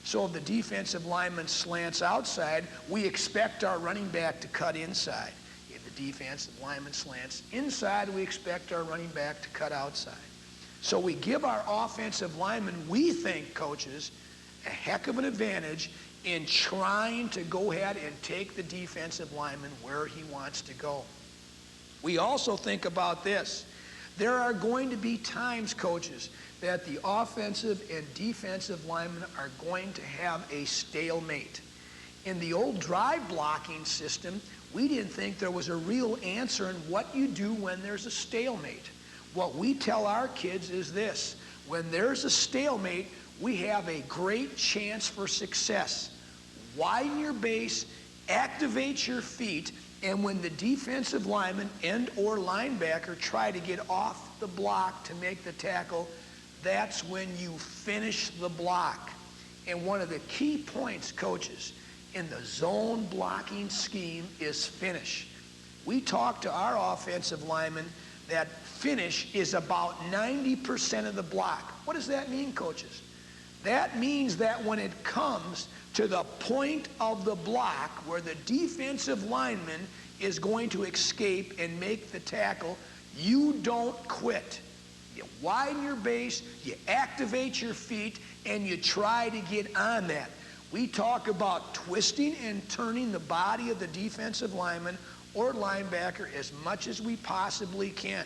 So if the defensive lineman slants outside, we expect our running back to cut inside. If the defensive lineman slants inside, we expect our running back to cut outside. So we give our offensive linemen, we think, coaches, a heck of an advantage in trying to go ahead and take the defensive lineman where he wants to go. We also think about this. There are going to be times, coaches, that the offensive and defensive linemen are going to have a stalemate. In the old drive blocking system, we didn't think there was a real answer in what you do when there's a stalemate. What we tell our kids is this: when there's a stalemate, we have a great chance for success. Widen your base, activate your feet, and when the defensive lineman and or linebacker try to get off the block to make the tackle, that's when you finish the block. And one of the key points, coaches, in the zone blocking scheme is finish. We talk to our offensive linemen that finish is about 90% of the block. What does that mean, coaches? That means that when it comes to the point of the block where the defensive lineman is going to escape and make the tackle, you don't quit. You widen your base, you activate your feet, and you try to get on that. We talk about twisting and turning the body of the defensive lineman or linebacker as much as we possibly can.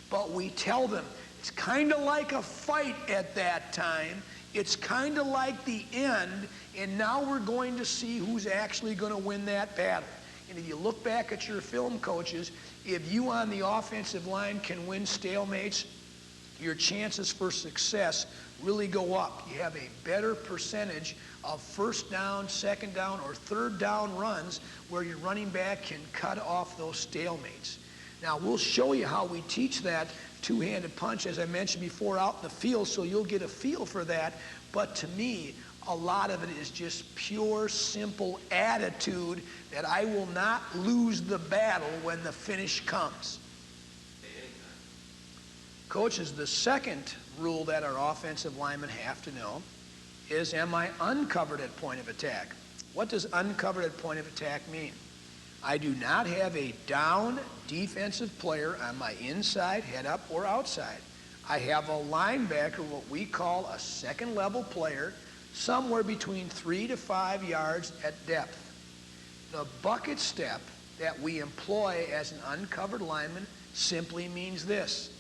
But we tell them it's kind of like a fight at that time. It's kind of like the end, and now we're going to see who's actually going to win that battle. And if you look back at your film, coaches, if you on the offensive line can win stalemates, your chances for success really go up. You have a better percentage of first down, second down, or third down runs where your running back can cut off those stalemates. Now, we'll show you how we teach that two-handed punch, as I mentioned before, out in the field, so you'll get a feel for that. But to me, a lot of it is just pure, simple attitude that I will not lose the battle when the finish comes. Coaches, the second rule that our offensive linemen have to know is, am I uncovered at point of attack? What does uncovered at point of attack mean? I do not have a down defensive player on my inside, head up, or outside. I have a linebacker, what we call a second level player, somewhere between 3 to 5 yards at depth. The bucket step that we employ as an uncovered lineman simply means this.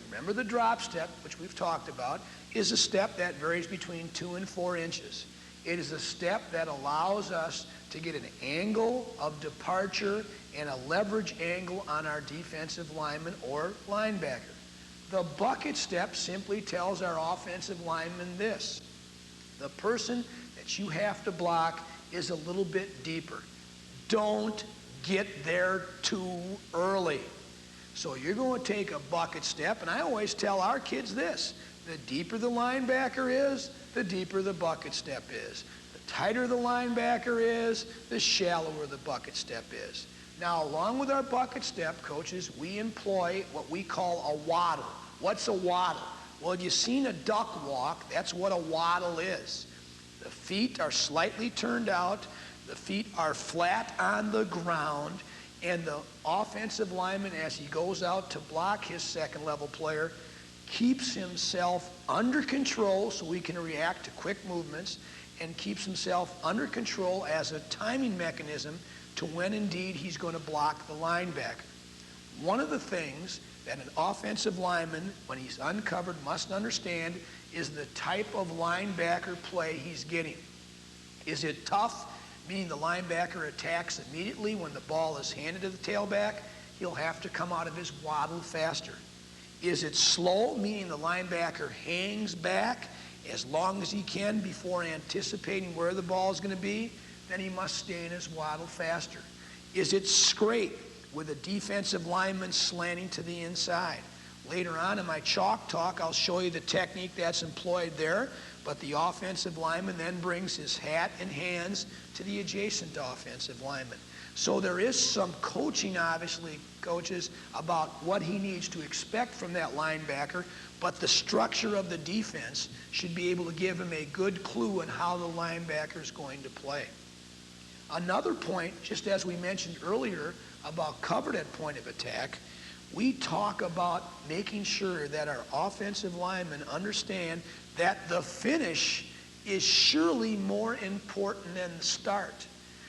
Remember, the drop step, which we've talked about, is a step that varies between 2 and 4 inches. It is a step that allows us to get an angle of departure and a leverage angle on our defensive lineman or linebacker. The bucket step simply tells our offensive lineman this: the person that you have to block is a little bit deeper. Don't get there too early. So you're going to take a bucket step, and I always tell our kids this: the deeper the linebacker is, the deeper the bucket step is. The tighter the linebacker is, the shallower the bucket step is. Now, along with our bucket step, coaches, we employ what we call a waddle. What's a waddle? Well, if you've seen a duck walk, that's what a waddle is. The feet are slightly turned out, the feet are flat on the ground, and the offensive lineman, as he goes out to block his second level player, keeps himself under control so he can react to quick movements, and keeps himself under control as a timing mechanism to when indeed he's going to block the linebacker. One of the things that an offensive lineman, when he's uncovered, must understand is the type of linebacker play he's getting. Is it tough, meaning the linebacker attacks immediately when the ball is handed to the tailback? He'll have to come out of his waddle faster. Is it slow, meaning the linebacker hangs back as long as he can before anticipating where the ball is going to be? Then he must stay in his waddle faster. Is it scrape, with a defensive lineman slanting to the inside? Later on in my chalk talk, I'll show you the technique that's employed there, but the offensive lineman then brings his hat and hands to the adjacent offensive lineman. So there is some coaching, obviously, coaches, about what he needs to expect from that linebacker, but the structure of the defense should be able to give him a good clue on how the linebacker is going to play. Another point, just as we mentioned earlier about covered at point of attack, we talk about making sure that our offensive linemen understand that the finish is surely more important than the start.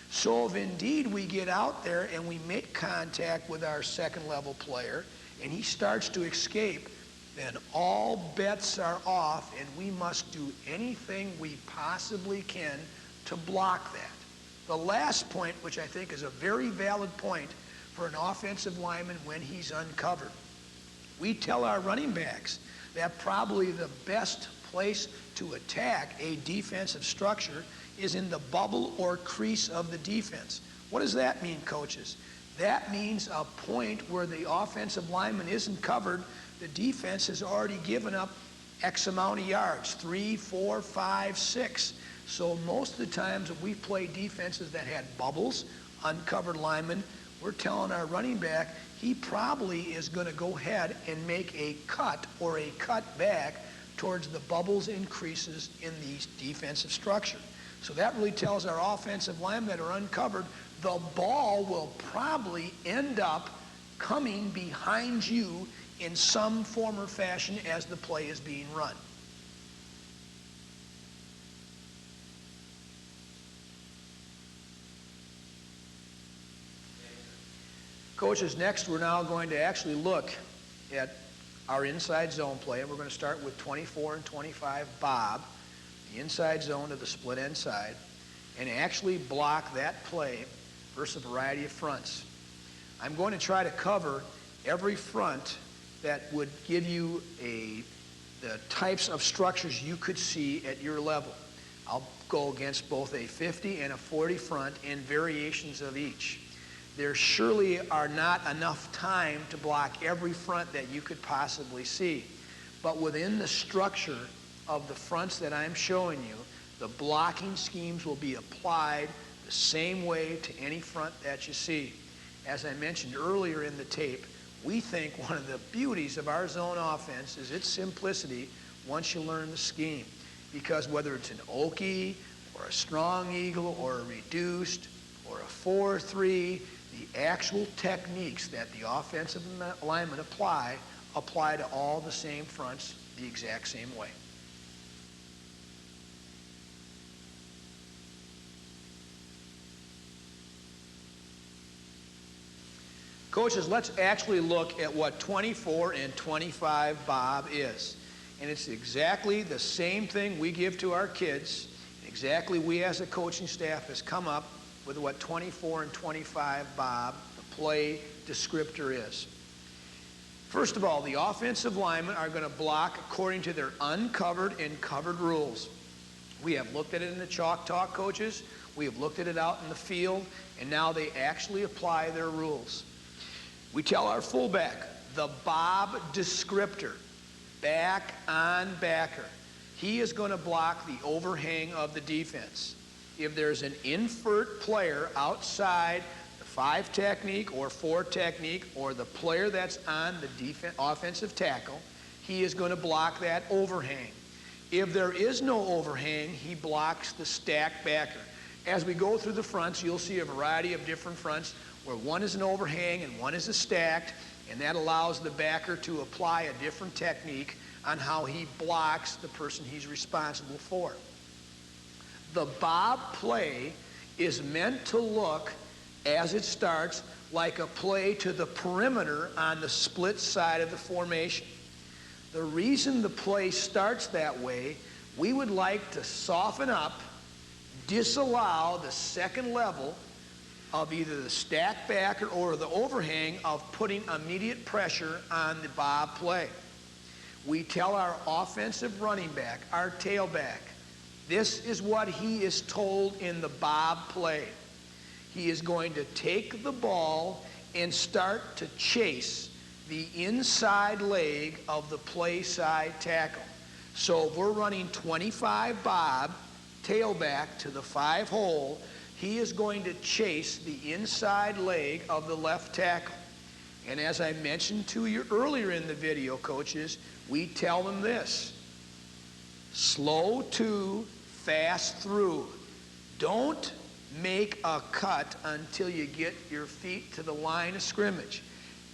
So if indeed we get out there and we make contact with our second level player and he starts to escape, then all bets are off and we must do anything we possibly can to block that. The last point, which I think is a very valid point for an offensive lineman when he's uncovered, We tell our running backs that probably the best place to attack a defensive structure is in the bubble or crease of the defense. What does that mean, coaches? That means a point where the offensive lineman isn't covered. The defense has already given up X amount of yards, 3, 4, 5, 6. So most of the times if we play defenses that had bubbles, uncovered linemen, we're telling our running back he probably is going to go ahead and make a cut or a cut back towards the bubbles and creases in the defensive structure. So that really tells our offensive linemen that are uncovered, the ball will probably end up coming behind you in some form or fashion as the play is being run. Coaches, next we're now going to actually look at our inside zone play, and we're going to start with 24 and 25 Bob, the inside zone to the split end side, and actually block that play versus a variety of fronts. I'm going to try to cover every front that would give you the types of structures you could see at your level. I'll go against both a 50 and a 40 front and variations of each. There surely are not enough time to block every front that you could possibly see. But within the structure of the fronts that I'm showing you, the blocking schemes will be applied the same way to any front that you see. As I mentioned earlier in the tape, we think one of the beauties of our zone offense is its simplicity once you learn the scheme. Because whether it's an Okie or a strong eagle or a reduced or a 4-3, the actual techniques that the offensive linemen apply to all the same fronts the exact same way. Coaches, let's actually look at what 24 and 25 Bob is. And it's exactly the same thing we give to our kids. Exactly we as a coaching staff has come up with what 24 and 25 Bob, the play descriptor, is. First of all, the offensive linemen are going to block according to their uncovered and covered rules. We have looked at it in the chalk talk, coaches. We have looked at it out in the field, and now they actually apply their rules. We tell our fullback, the Bob descriptor, back on backer. He is going to block the overhang of the defense. If there's an invert player outside the 5 technique or 4 technique or the player that's on the offensive tackle, he is going to block that overhang. If there is no overhang, he blocks the stack backer. As we go through the fronts, you'll see a variety of different fronts where one is an overhang and one is a stacked, and that allows the backer to apply a different technique on how he blocks the person he's responsible for. The Bob play is meant to look, as it starts, like a play to the perimeter on the split side of the formation. The reason the play starts that way, we would like to soften up, disallow the second level of either the stack backer or the overhang of putting immediate pressure on the Bob play. We tell our offensive running back, our tailback, this is what he is told in the Bob play. He is going to take the ball and start to chase the inside leg of the play side tackle. So if we're running 25 Bob, tailback to the 5 hole, he is going to chase the inside leg of the left tackle. And as I mentioned to you earlier in the video, coaches, we tell them this: slow to, fast through. Don't make a cut until you get your feet to the line of scrimmage.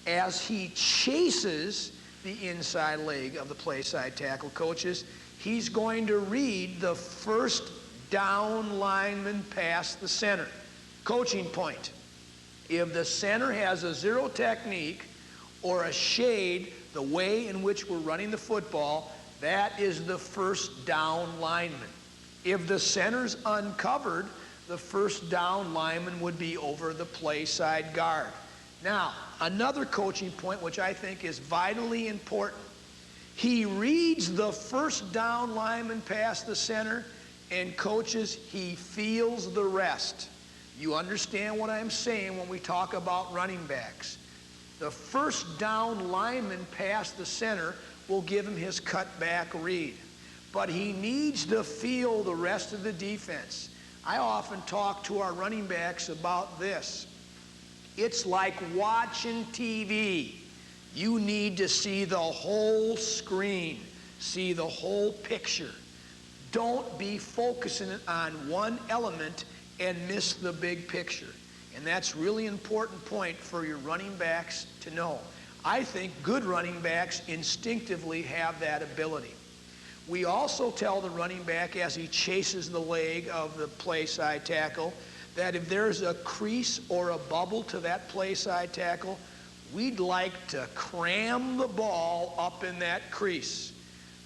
As he chases the inside leg of the play side tackle, coaches, he's going to read the first down lineman past the center. Coaching point: if the center has a 0 technique or a shade the way in which we're running the football, that is the first down lineman. If the center's uncovered, the first down lineman would be over the play side guard. Now, another coaching point which I think is vitally important. He reads the first down lineman past the center, and coaches, he feels the rest. You understand what I'm saying when we talk about running backs. The first down lineman past the center will give him his cutback read. But he needs to feel the rest of the defense. I often talk to our running backs about this. It's like watching TV. You need to see the whole screen, see the whole picture. Don't be focusing on one element and miss the big picture. And that's really important point for your running backs to know. I think good running backs instinctively have that ability. We also tell the running back as he chases the leg of the play side tackle that if there's a crease or a bubble to that play side tackle, we'd like to cram the ball up in that crease.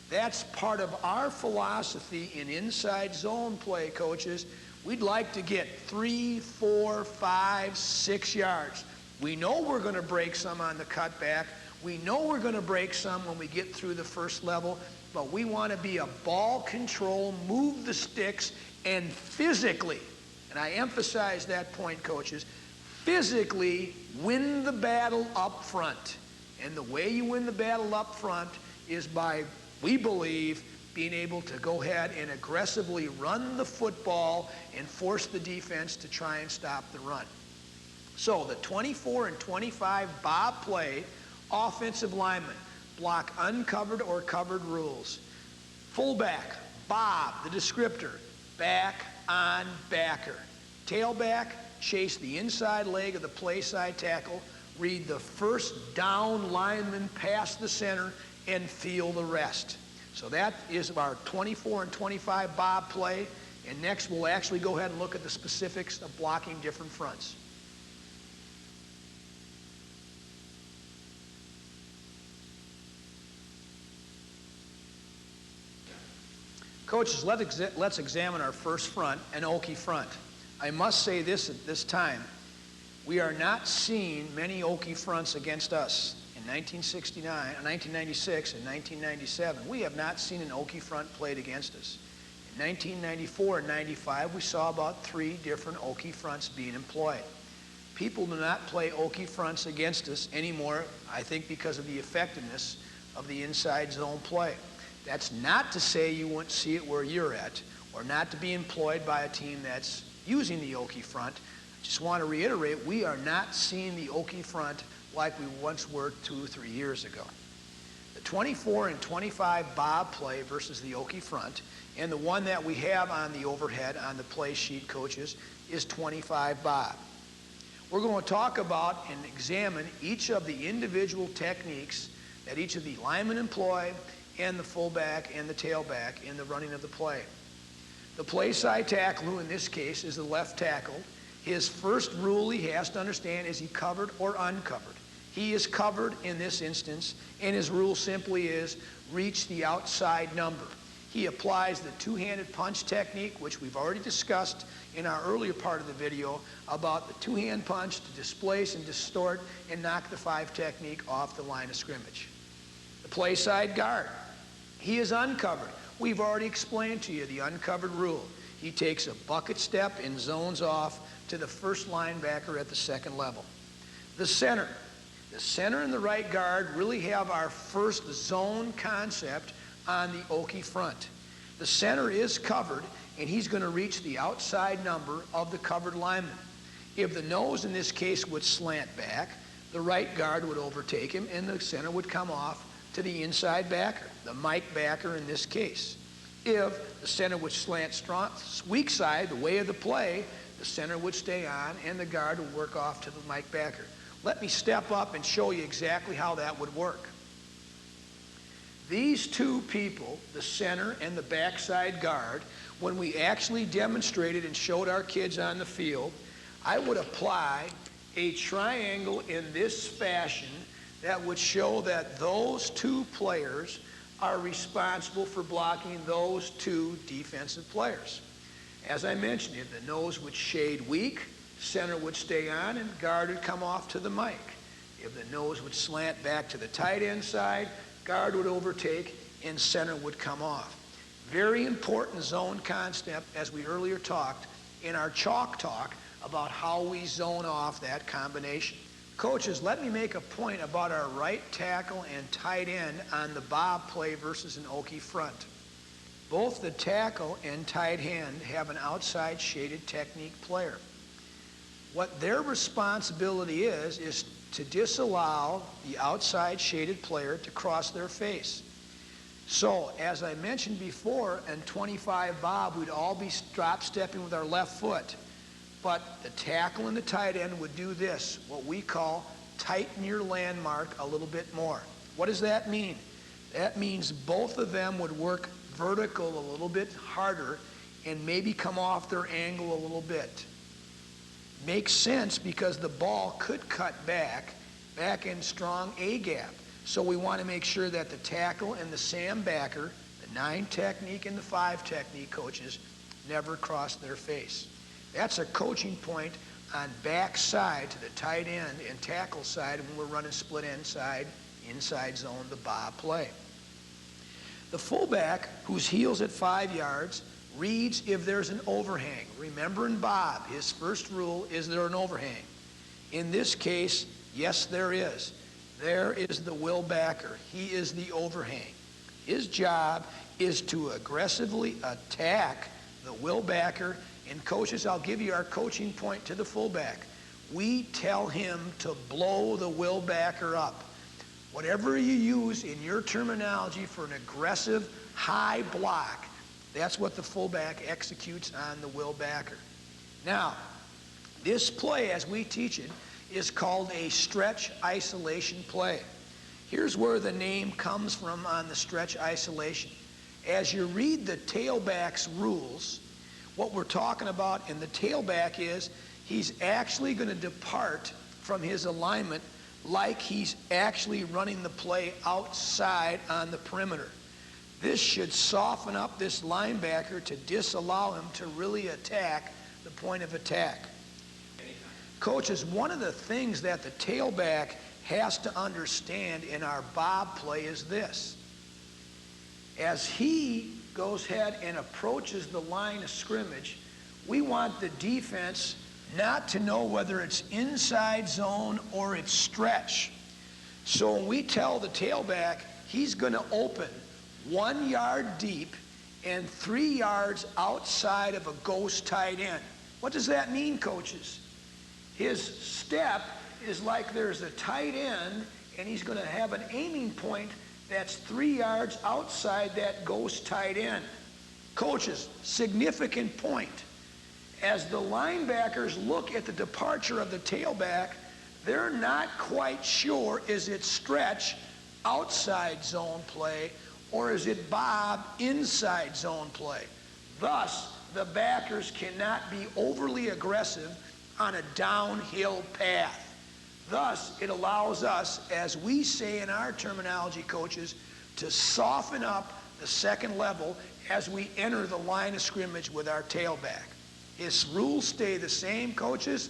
That's part of our philosophy in inside zone play, coaches. We'd like to get 3, 4, 5, 6 yards. We know we're going to break some on the cutback. We know we're going to break some when we get through the first level, but we want to be a ball control, move the sticks, and physically, and I emphasize that point, coaches, physically win the battle up front. And the way you win the battle up front is by, we believe, being able to go ahead and aggressively run the football and force the defense to try and stop the run. So the 24 and 25 bob play, offensive lineman, block uncovered or covered rules. Fullback, bob, the descriptor, back on backer. Tailback, chase the inside leg of the play side tackle, read the first down lineman past the center, and feel the rest. So that is our 24 and 25 bob play. And next we'll actually go ahead and look at the specifics of blocking different fronts. Coaches, let's examine our first front, an Okie front. I must say this at this time. We are not seeing many Okie fronts against us. In 1996 and 1997, we have not seen an Okie front played against us. In 1994 and 95, we saw about 3 different Okie fronts being employed. People do not play Okie fronts against us anymore, I think because of the effectiveness of the inside zone play. That's not to say you wouldn't see it where you're at, or not to be employed by a team that's using the Okie front. I just want to reiterate, we are not seeing the Okie front like we once were 2 or 3 years ago. The 24 and 25 bob play versus the Okie front, and the one that we have on the overhead on the play sheet, coaches, is 25 bob. We're going to talk about and examine each of the individual techniques that each of the linemen employ and the fullback and the tailback in the running of the play. The play side tackle, who in this case is the left tackle, his first rule he has to understand is he covered or uncovered. He is covered in this instance, and his rule simply is reach the outside number. He applies the two-handed punch technique, which we've already discussed in our earlier part of the video about the two-hand punch to displace and distort and knock the 5 technique off the line of scrimmage. The play side guard, he is uncovered. We've already explained to you the uncovered rule. He takes a bucket step and zones off to the first linebacker at the second level. The center and the right guard really have our first zone concept on the Okie front. The center is covered, and he's going to reach the outside number of the covered lineman. If the nose in this case would slant back, the right guard would overtake him, and the center would come off to the inside backer, the Mike backer in this case. If the center would slant strong, weak side, the way of the play, the center would stay on, and the guard would work off to the Mike backer. Let me step up and show you exactly how that would work. These two people, the center and the backside guard, when we actually demonstrated and showed our kids on the field, I would apply a triangle in this fashion that would show that those two players are responsible for blocking those two defensive players. As I mentioned, if the nose would shade weak, Center would stay on and guard would come off to the mic. If the nose would slant back to the tight end side, guard would overtake and center would come off. Very important zone concept, as we earlier talked in our chalk talk about how we zone off that combination. Coaches, let me make a point about our right tackle and tight end on the bob play versus an Okie front. Both the tackle and tight end have an outside shaded technique player. What their responsibility is to disallow the outside shaded player to cross their face. So, as I mentioned before, in 25 bob, we'd all be drop stepping with our left foot. But the tackle and the tight end would do this, what we call tighten your landmark a little bit more. What does that mean? That means both of them would work vertical a little bit harder and maybe come off their angle a little bit. Makes sense because the ball could cut back in strong A gap. So we want to make sure that the tackle and the Sam backer, the 9 technique and the 5 technique coaches, never cross their face. That's a coaching point on back side to the tight end and tackle side when we're running split end side, inside zone, the bob play. The fullback, whose heel's at 5 yards, reads if there's an overhang. Remember in bob, his first rule is there an overhang. In this case, yes, there is. There is the will backer. He is the overhang. His job is to aggressively attack the will backer. And coaches, I'll give you our coaching point to the fullback. We tell him to blow the will backer up. Whatever you use in your terminology for an aggressive high block, that's what the fullback executes on the will backer. Now, this play, as we teach it, is called a stretch isolation play. Here's where the name comes from on the stretch isolation. As you read the tailback's rules, what we're talking about in the tailback is he's actually going to depart from his alignment like he's actually running the play outside on the perimeter. This should soften up this linebacker to disallow him to really attack the point of attack. Coaches, one of the things that the tailback has to understand in our bob play is this. As he goes ahead and approaches the line of scrimmage, we want the defense not to know whether it's inside zone or it's stretch. So when we tell the tailback he's going to open 1 yard deep and 3 yards outside of a ghost tight end. What does that mean, coaches? His step is like there's a tight end and he's going to have an aiming point that's 3 yards outside that ghost tight end. Coaches, significant point. As the linebackers look at the departure of the tailback, they're not quite sure, is it stretch, outside zone play, or is it bob, inside zone play? Thus, the backers cannot be overly aggressive on a downhill path. Thus, it allows us, as we say in our terminology, coaches, to soften up the second level as we enter the line of scrimmage with our tailback. His rules stay the same, coaches.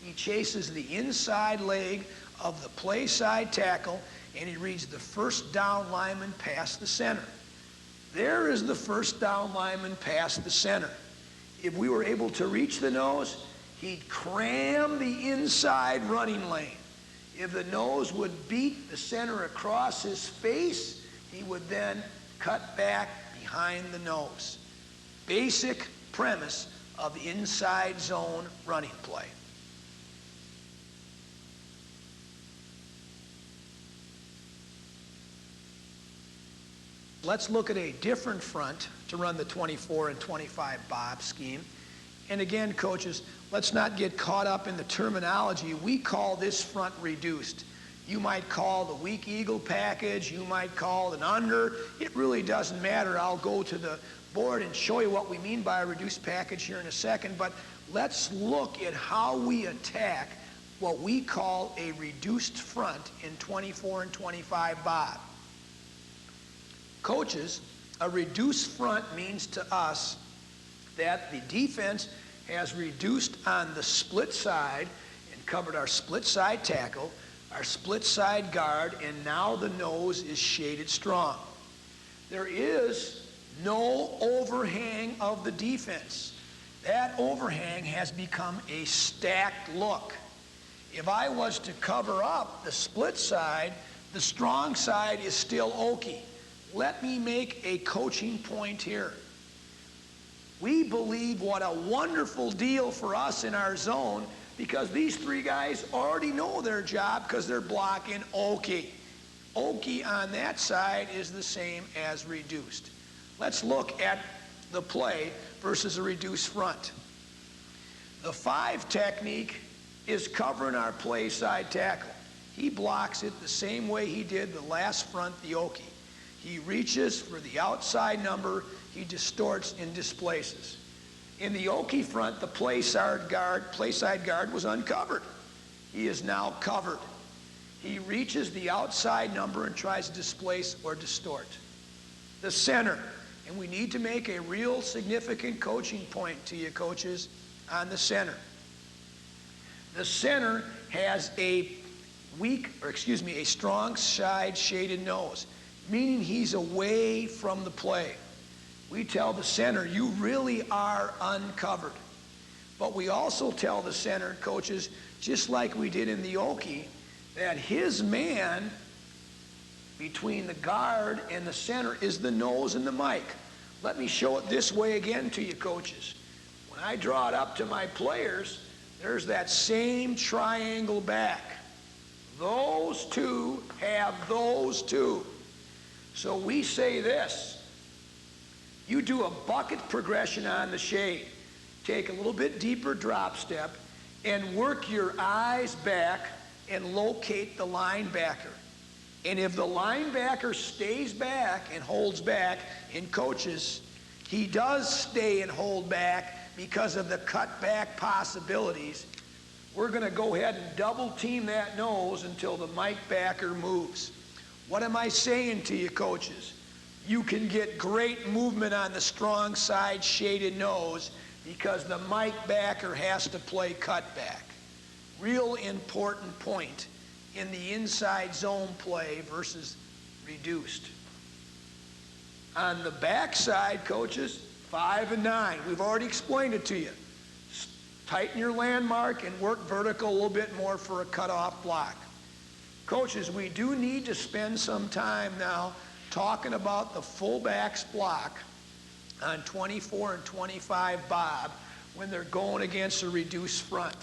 He chases the inside leg of the play side tackle, and he reads the first down lineman past the center. There is the first down lineman past the center. If we were able to reach the nose, he'd cram the inside running lane. If the nose would beat the center across his face, he would then cut back behind the nose. Basic premise of inside zone running play. Let's look at a different front to run the 24 and 25 bob scheme. And again, coaches, let's not get caught up in the terminology. We call this front reduced. You might call the weak eagle package, you might call it an under. It really doesn't matter. I'll go to the board and show you what we mean by a reduced package here in a second, but let's look at how we attack what we call a reduced front in 24 and 25 bob. Coaches, a reduced front means to us that the defense has reduced on the split side and covered our split side tackle, our split side guard, and now the nose is shaded strong. There is no overhang of the defense. That overhang has become a stacked look. If I was to cover up the split side, the strong side is still Okie. Let me make a coaching point here. We believe what a wonderful deal for us in our zone, because these three guys already know their job because they're blocking Okie. Okie on that side is the same as reduced. Let's look at the play versus a reduced front. The 5 technique is covering our play side tackle. He blocks it the same way he did the last front, the Okie. He reaches for the outside number, he distorts and displaces. In the Okie front, the play side guard was uncovered. He is now covered. He reaches the outside number and tries to displace or distort. The center, and we need to make a real significant coaching point to you, coaches, on the center. The center has a strong side shaded nose, meaning he's away from the play. We tell the center, you really are uncovered. But we also tell the center, coaches, just like we did in the Okie, that his man between the guard and the center is the nose and the mic. Let me show it this way again to you, coaches. When I draw it up to my players, there's that same triangle back. Those two have those two. So we say this. You do a bucket progression on the shade. Take a little bit deeper drop step and work your eyes back and locate the linebacker. And if the linebacker stays back and holds back, and coaches, he does stay and hold back because of the cut back possibilities, we're going to go ahead and double team that nose until the Mike backer moves. What am I saying to you, coaches? You can get great movement on the strong side shaded nose because the Mike backer has to play cutback. Real important point in the inside zone play versus reduced. On the back side, coaches, 5 and 9. We've already explained it to you. Tighten your landmark and work vertical a little bit more for a cutoff block. Coaches, we do need to spend some time now talking about the fullback's block on 24 and 25 Bob when they're going against a reduced front.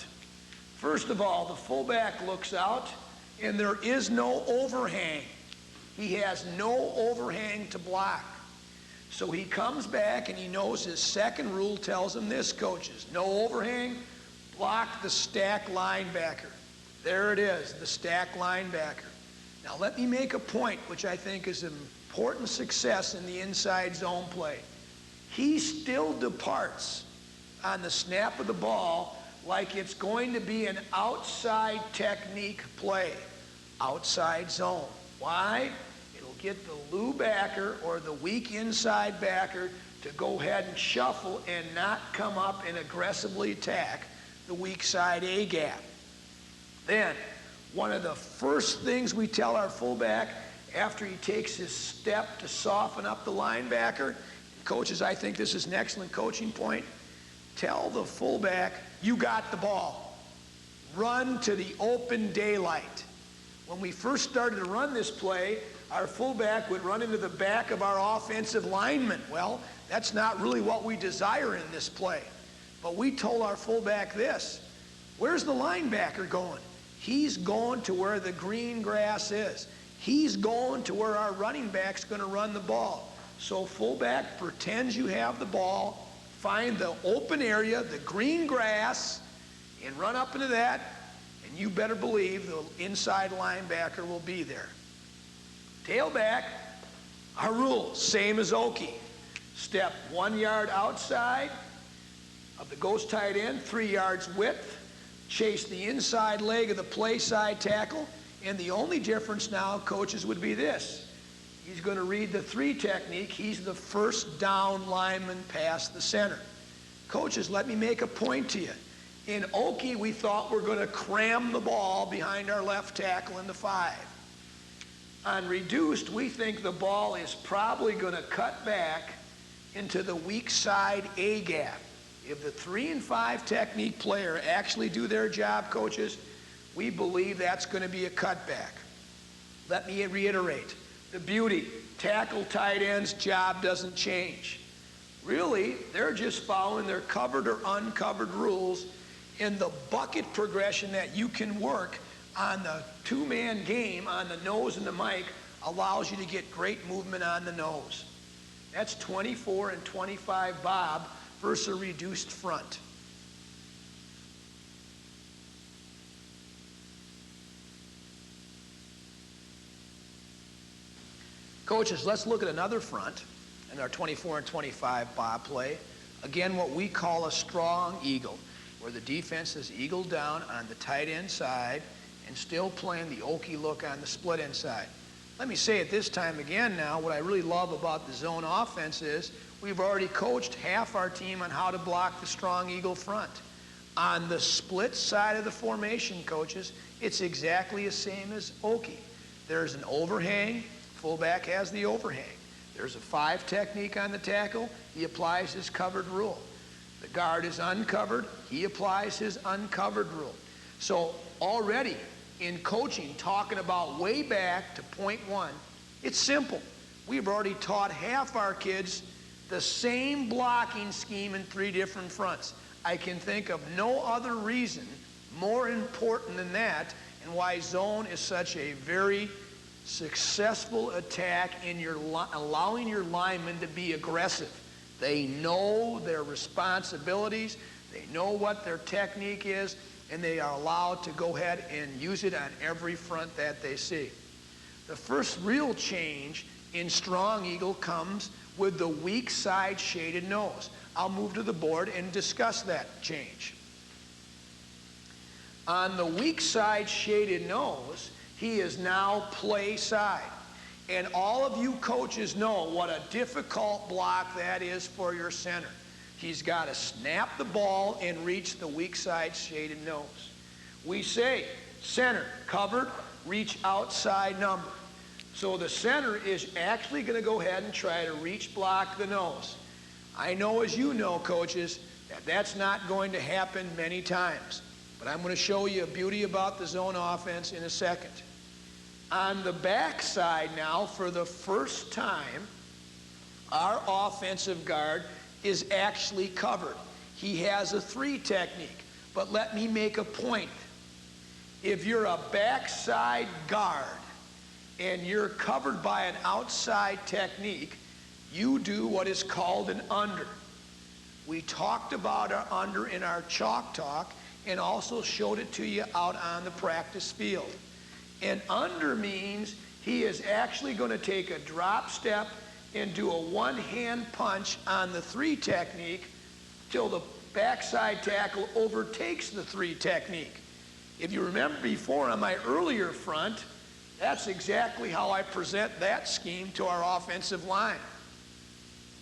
First of all, the fullback looks out and there is no overhang. He has no overhang to block. So he comes back and he knows his second rule tells him this, coaches. No overhang, block the stack linebacker. There it is, the stack linebacker. Now let me make a point which I think is an important success in the inside zone play. He still departs on the snap of the ball like it's going to be an outside technique play, outside zone. Why? It'll get the loo backer or the weak inside backer to go ahead and shuffle and not come up and aggressively attack the weak side A gap. Then, one of the first things we tell our fullback after he takes his step to soften up the linebacker, coaches, I think this is an excellent coaching point, tell the fullback, you got the ball. Run to the open daylight. When we first started to run this play, our fullback would run into the back of our offensive lineman. Well, that's not really what we desire in this play. But we told our fullback this, where's the linebacker going? He's going to where the green grass is. He's going to where our running back's going to run the ball. So fullback pretends you have the ball, find the open area, the green grass, and run up into that, and you better believe the inside linebacker will be there. Tailback, our rule, same as Okie. Step 1 yard outside of the ghost tight end, 3 yards width, chase the inside leg of the play side tackle, and the only difference now, coaches, would be this. He's going to read the 3 technique. He's the first down lineman past the center. Coaches, let me make a point to you. In Okie, we thought we're going to cram the ball behind our left tackle in the 5. On reduced, we think the ball is probably going to cut back into the weak side A gap. If the 3 and 5 technique player actually do their job, coaches, we believe that's going to be a cutback. Let me reiterate. The beauty, tackle tight end's job doesn't change. Really, they're just following their covered or uncovered rules in the bucket progression that you can work on the 2-man game on the nose and the mic allows you to get great movement on the nose. That's 24 and 25 bob versus a reduced front. Coaches, let's look at another front in our 24 and 25 bob play. Again, what we call a strong eagle, where the defense is eagled down on the tight end side and still playing the Okie look on the split end side. Let me say it this time again now, what I really love about the zone offense is we've already coached half our team on how to block the strong eagle front. On the split side of the formation, coaches, it's exactly the same as Okie. There's an overhang, fullback has the overhang. There's a 5 technique on the tackle, he applies his covered rule. The guard is uncovered, he applies his uncovered rule. So already in coaching, talking about way back to point 1, it's simple. We've already taught half our kids the same blocking scheme in 3 different fronts. I can think of no other reason more important than that and why zone is such a very successful attack in allowing your linemen to be aggressive. They know their responsibilities, they know what their technique is, and they are allowed to go ahead and use it on every front that they see. The first real change in strong eagle comes with the weak side shaded nose. I'll move to the board and discuss that change. On the weak side shaded nose, he is now play side. And all of you coaches know what a difficult block that is for your center. He's got to snap the ball and reach the weak side shaded nose. We say, center, covered, reach outside number. So the center is actually going to go ahead and try to reach block the nose. I know, as you know, coaches, that that's not going to happen many times. But I'm going to show you a beauty about the zone offense in a second. On the back side now, for the first time, our offensive guard is actually covered. He has a 3 technique. But let me make a point. If you're a backside guard and you're covered by an outside technique, you do what is called an under. We talked about our under in our chalk talk and also showed it to you out on the practice field. And under means he is actually going to take a drop step and do a one-hand punch on the 3 technique till the backside tackle overtakes the 3 technique. If you remember before on my earlier front, that's exactly how I present that scheme to our offensive line.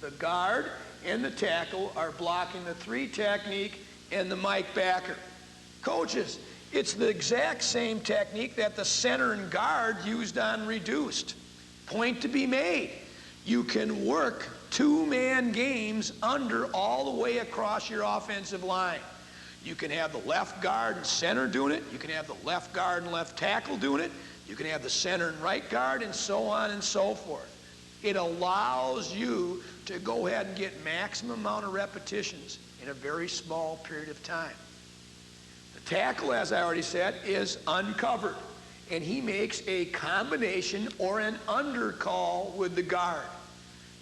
The guard and the tackle are blocking the 3 technique and the Mike backer. Coaches, it's the exact same technique that the center and guard used on reduced. Point to be made. You can work 2-man games under all the way across your offensive line. You can have the left guard and center doing it. You can have the left guard and left tackle doing it. You can have the center and right guard, and so on and so forth. It allows you to go ahead and get maximum amount of repetitions in a very small period of time. The tackle, as I already said, is uncovered, and he makes a combination or an under call with the guard.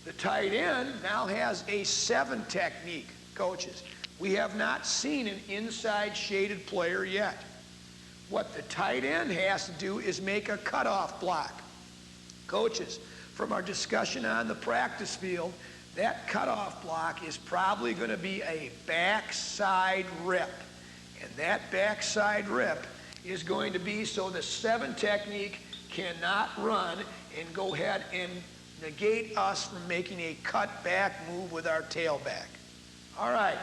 The tight end now has a 7 technique, coaches. We have not seen an inside shaded player yet. What the tight end has to do is make a cutoff block. Coaches, from our discussion on the practice field, that cutoff block is probably going to be a backside rip. And that backside rip is going to be so the 7 technique cannot run and go ahead and negate us from making a cut back move with our tailback. All right,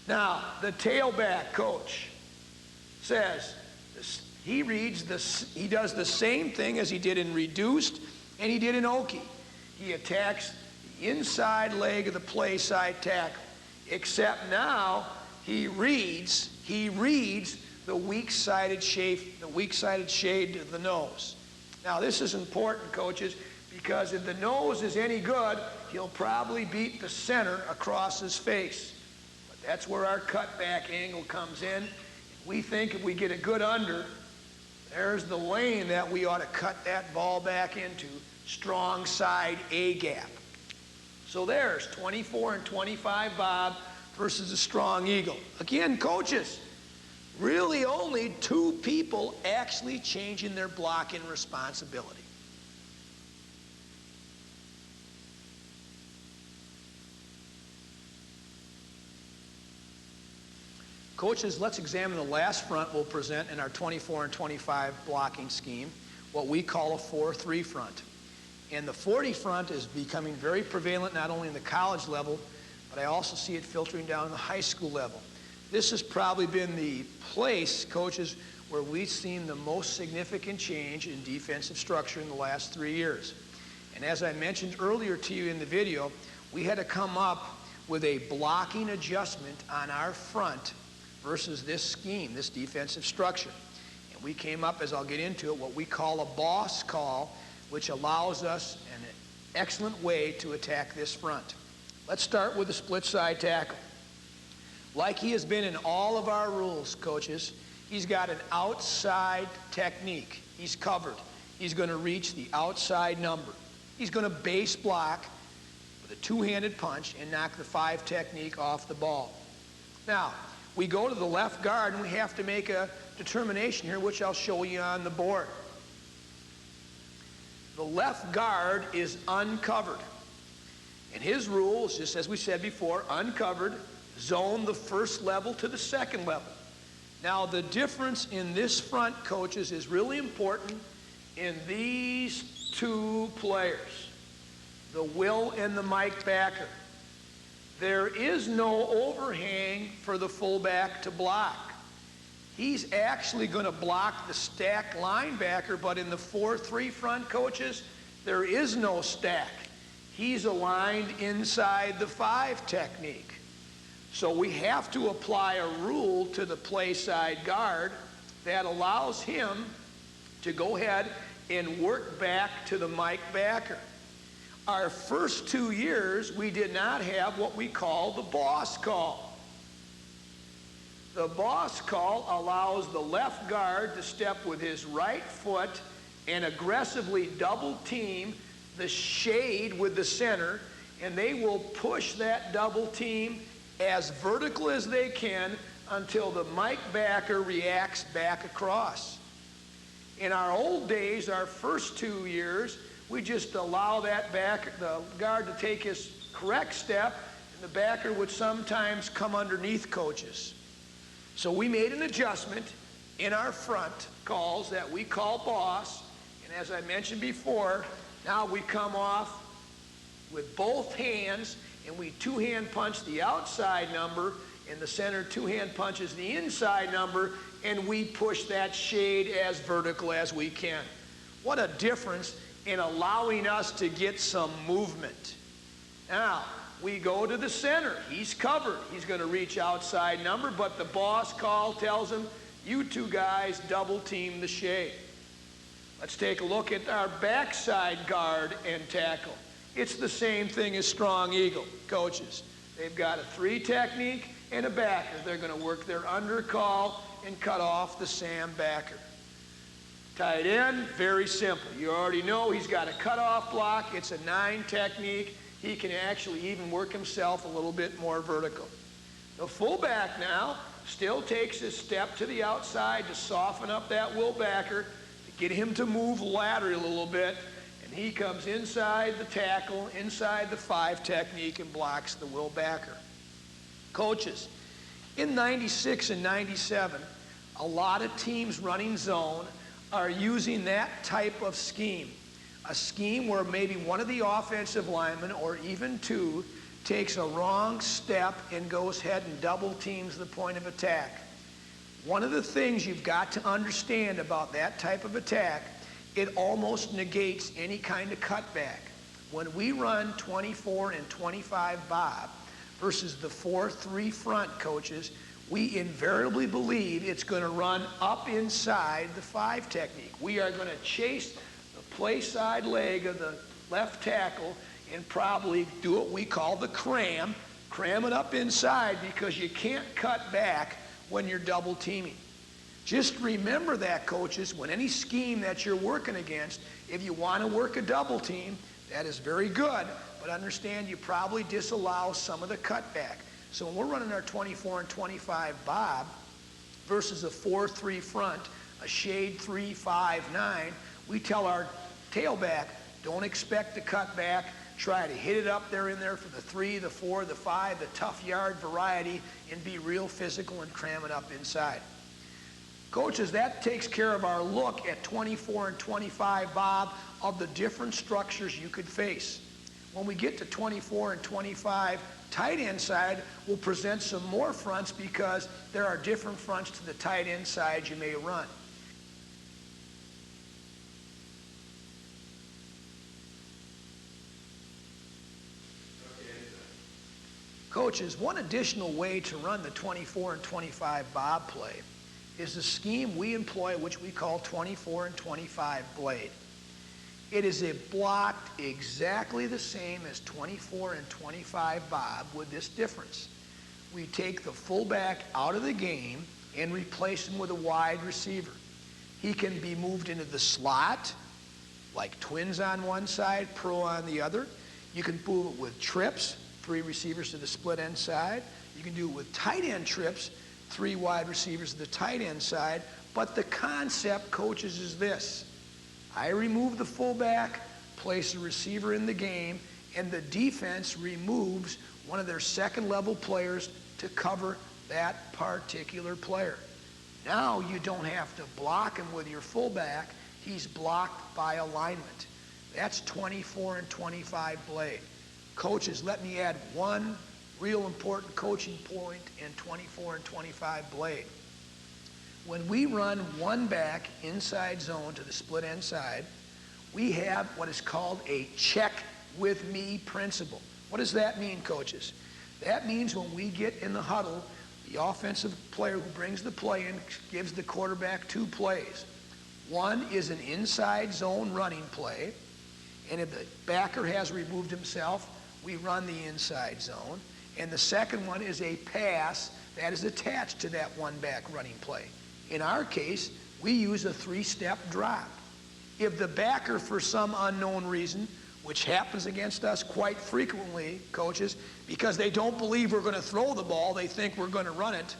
Now, the tailback coach says he does the same thing as he did in reduced and he did in Okie. He attacks the inside leg of the play side tackle, except now he reads the weak-sided shade of the nose. Now, this is important, coaches, because if the nose is any good, he'll probably beat the center across his face. But that's where our cutback angle comes in. We think if we get a good under, there's the lane that we ought to cut that ball back into, strong side A gap. So there's 24 and 25 Bob versus a strong eagle. Again, coaches, really only 2 people actually changing their blocking responsibility. Coaches, let's examine the last front we'll present in our 24 and 25 blocking scheme, what we call a 4-3 front. And the 40 front is becoming very prevalent not only in the college level, but I also see it filtering down to the high school level. This has probably been the place, coaches, where we've seen the most significant change in defensive structure in the last 3 years. And as I mentioned earlier to you in the video, we had to come up with a blocking adjustment on our front versus this scheme, this defensive structure. And we came up, as I'll get into it, what we call a boss call, which allows us an excellent way to attack this front. Let's start with the split side tackle. Like he has been in all of our rules, coaches, he's got an outside technique. He's covered. He's going to reach the outside number. He's going to base block with a 2-handed punch and knock the 5 technique off the ball. Now, we go to the left guard and we have to make a determination here, which I'll show you on the board. The left guard is uncovered. And his rule is just as we said before, uncovered, zone the first level to the second level. Now, the difference in this front, coaches, is really important in these 2 players, the Will and the Mike backer. There is no overhang for the fullback to block. He's actually going to block the stacked linebacker, but in the 4-3 front, coaches, there is no stack. He's aligned inside the 5 technique. So we have to apply a rule to the play side guard that allows him to go ahead and work back to the Mike backer. Our first 2 years, we did not have what we call the boss call. The boss call allows the left guard to step with his right foot and aggressively double team the shade with the center, and they will push that double team as vertical as they can until the Mike backer reacts back across. In our old days, our first 2 years, we just allow the guard to take his correct step, and the backer would sometimes come underneath, coaches. So we made an adjustment in our front calls that we call boss, and as I mentioned before, now we come off with both hands, and we 2-hand punch the outside number, and the center 2-hand punches the inside number, and we push that shade as vertical as we can. What a difference in allowing us to get some movement. Now, we go to the center. He's covered. He's going to reach outside number, but the boss call tells him, you 2 guys double team the shade. Let's take a look at our backside guard and tackle. It's the same thing as strong eagle, coaches. They've got a 3 technique and a backer. They're going to work their under call and cut off the Sam backer. Tight end, very simple. You already know he's got a cutoff block. It's a 9 technique. He can actually even work himself a little bit more vertical. The fullback now still takes his step to the outside to soften up that will backer, to get him to move laterally a little bit, and he comes inside the tackle, inside the 5 technique, and blocks the will backer. Coaches, in 96 and 97, a lot of teams running zone are using that type of scheme. A scheme where maybe one of the offensive linemen, or even 2, takes a wrong step and goes ahead and double teams the point of attack. One of the things you've got to understand about that type of attack, it almost negates any kind of cutback. When we run 24 and 25 bob versus the 4-3 front, coaches, we invariably believe it's going to run up inside the 5 technique. We are going to chase the play side leg of the left tackle and probably do what we call the cram it up inside, because you can't cut back when you're double teaming. Just remember that, coaches, when any scheme that you're working against, if you want to work a double team, that is very good, but understand you probably disallow some of the cutback. So when we're running our 24 and 25 bob versus a 4-3 front, a shade 3-5-9, we tell our tailback, don't expect to cut back. Try to hit it up there in there for the 3, the 4, the 5, the tough yard variety, and be real physical and cram it up inside. Coaches, that takes care of our look at 24 and 25 bob of the different structures you could face. When we get to 24 and 25 tight end side, we'll present some more fronts, because there are different fronts to the tight end side you may run. Coaches, one additional way to run the 24 and 25 bob play is the scheme we employ, which we call 24 and 25 blade. It is a blocked exactly the same as 24 and 25 bob, with this difference. We take the fullback out of the game and replace him with a wide receiver. He can be moved into the slot, like twins on one side, pro on the other. You can move it with trips, 3 receivers to the split end side. You can do it with tight end trips, 3 wide receivers to the tight end side. But the concept, coaches, is this. I remove the fullback, place a receiver in the game, and the defense removes one of their second level players to cover that particular player. Now you don't have to block him with your fullback. He's blocked by alignment. That's 24 and 25 blade. Coaches, let me add one real important coaching point in 24 and 25 blade. When we run one back inside zone to the split end side, we have what is called a check with me principle. What does that mean, coaches? That means when we get in the huddle, the offensive player who brings the play in gives the quarterback 2 plays. One is an inside zone running play, and if the backer has removed himself, we run the inside zone. And the second one is a pass that is attached to that one back running play. In our case, we use a 3-step drop. If the backer, for some unknown reason, which happens against us quite frequently, coaches, because they don't believe we're going to throw the ball, they think we're going to run it,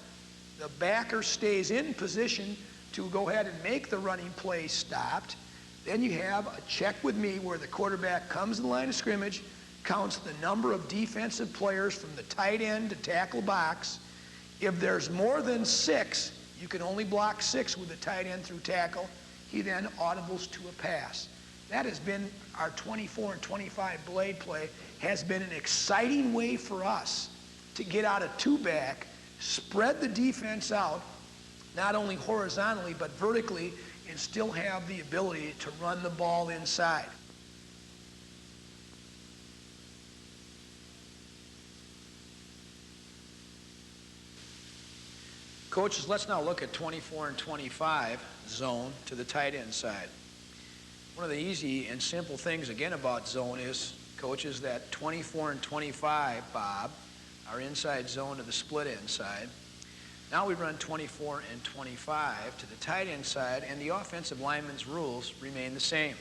the backer stays in position to go ahead and make the running play stopped. Then you have a check with me where the quarterback comes in the line of scrimmage, counts the number of defensive players from the tight end to tackle box. If there's more than 6, you can only block 6 with the tight end through tackle. He then audibles to a pass. That has been our 24 and 25 blade play, has been an exciting way for us to get out of 2-back, spread the defense out, not only horizontally but vertically, and still have the ability to run the ball inside. Coaches, let's now look at 24 and 25 zone to the tight end side. One of the easy and simple things, again, about zone is, coaches, that 24 and 25 bob, our inside zone to the split end side. Now we run 24 and 25 to the tight end side, and the offensive lineman's rules remain the same.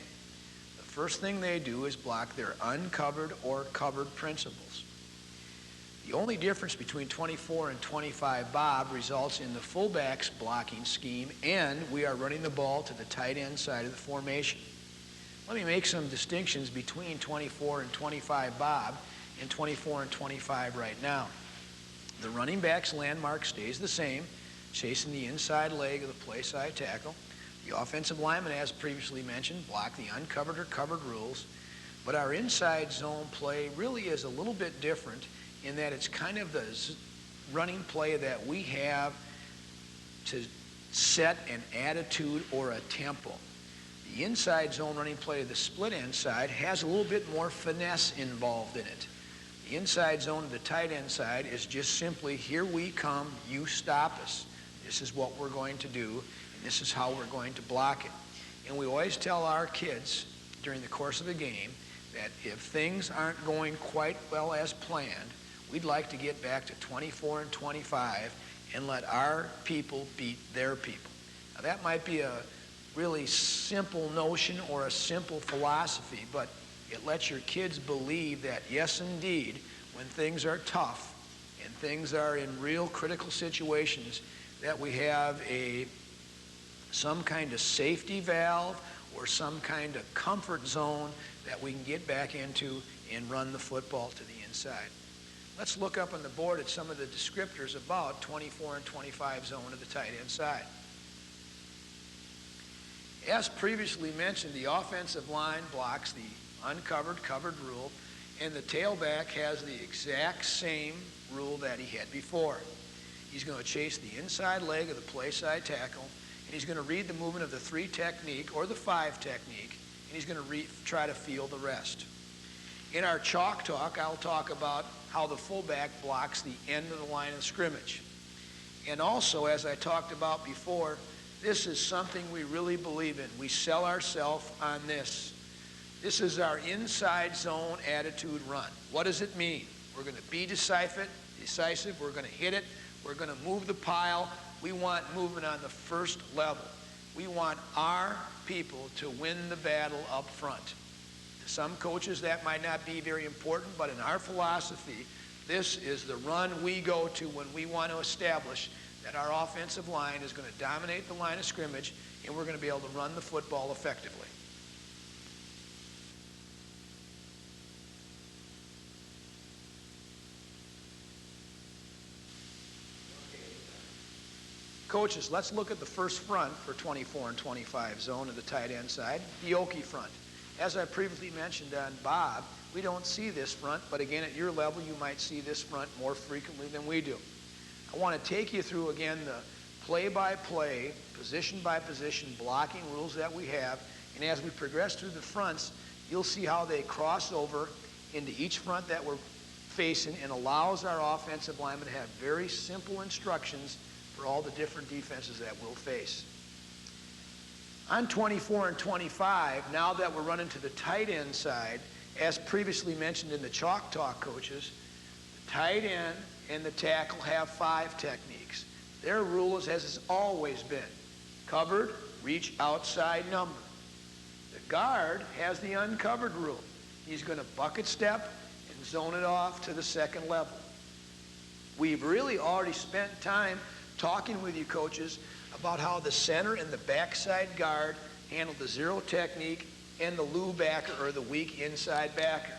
The first thing they do is block their uncovered or covered principles. The only difference between 24 and 25 bob results in the fullback's blocking scheme, and we are running the ball to the tight end side of the formation. Let me make some distinctions between 24 and 25 bob and 24 and 25 right now. The running back's landmark stays the same, chasing the inside leg of the play side tackle. The offensive lineman, as previously mentioned, block the uncovered or covered rules. But our inside zone play really is a little bit different in that it's kind of the running play that we have to set an attitude or a tempo. The inside zone running play of the split end side has a little bit more finesse involved in it. The inside zone of the tight end side is just simply, here we come, you stop us. This is what we're going to do, and this is how we're going to block it. And we always tell our kids during the course of a game that if things aren't going quite well as planned, we'd like to get back to 24 and 25 and let our people beat their people. Now that might be a really simple notion or a simple philosophy, but it lets your kids believe that, yes, indeed, when things are tough and things are in real critical situations, that we have some kind of safety valve or some kind of comfort zone that we can get back into and run the football to the inside. Let's look up on the board at some of the descriptors about 24 and 25 zone of the tight end side. As previously mentioned, the offensive line blocks the uncovered, covered rule, and the tailback has the exact same rule that he had before. He's going to chase the inside leg of the play side tackle, and he's going to read the movement of the 3 technique or the 5 technique, and he's going to try to feel the rest. In our chalk talk, I'll talk about how the fullback blocks the end of the line of scrimmage. And also, as I talked about before, this is something we really believe in. We sell ourselves on this. This is our inside zone attitude run. What does it mean? We're going to be decisive. We're going to hit it. We're going to move the pile. We want movement on the first level. We want our people to win the battle up front. To some coaches, that might not be very important, but in our philosophy, this is the run we go to when we want to establish that our offensive line is going to dominate the line of scrimmage and we're going to be able to run the football effectively. Coaches, let's look at the first front for 24 and 25 zone of the tight end side, the Okie front. As I previously mentioned on Bob, we don't see this front, but again, at your level, you might see this front more frequently than we do. I want to take you through, again, the play-by-play, position-by-position blocking rules that we have, and as we progress through the fronts, you'll see how they cross over into each front that we're facing and allows our offensive linemen to have very simple instructions for all the different defenses that we'll face. On 24 and 25, now that we're running to the tight end side, as previously mentioned in the chalk talk, coaches, the tight end and the tackle have 5 techniques. Their rule is as it's always been: covered, reach outside number. The guard has the uncovered rule. He's going to bucket step and zone it off to the second level. We've really already spent time talking with you, coaches, about how the center and the backside guard handle the 0 technique and the loo backer, or the weak inside backer.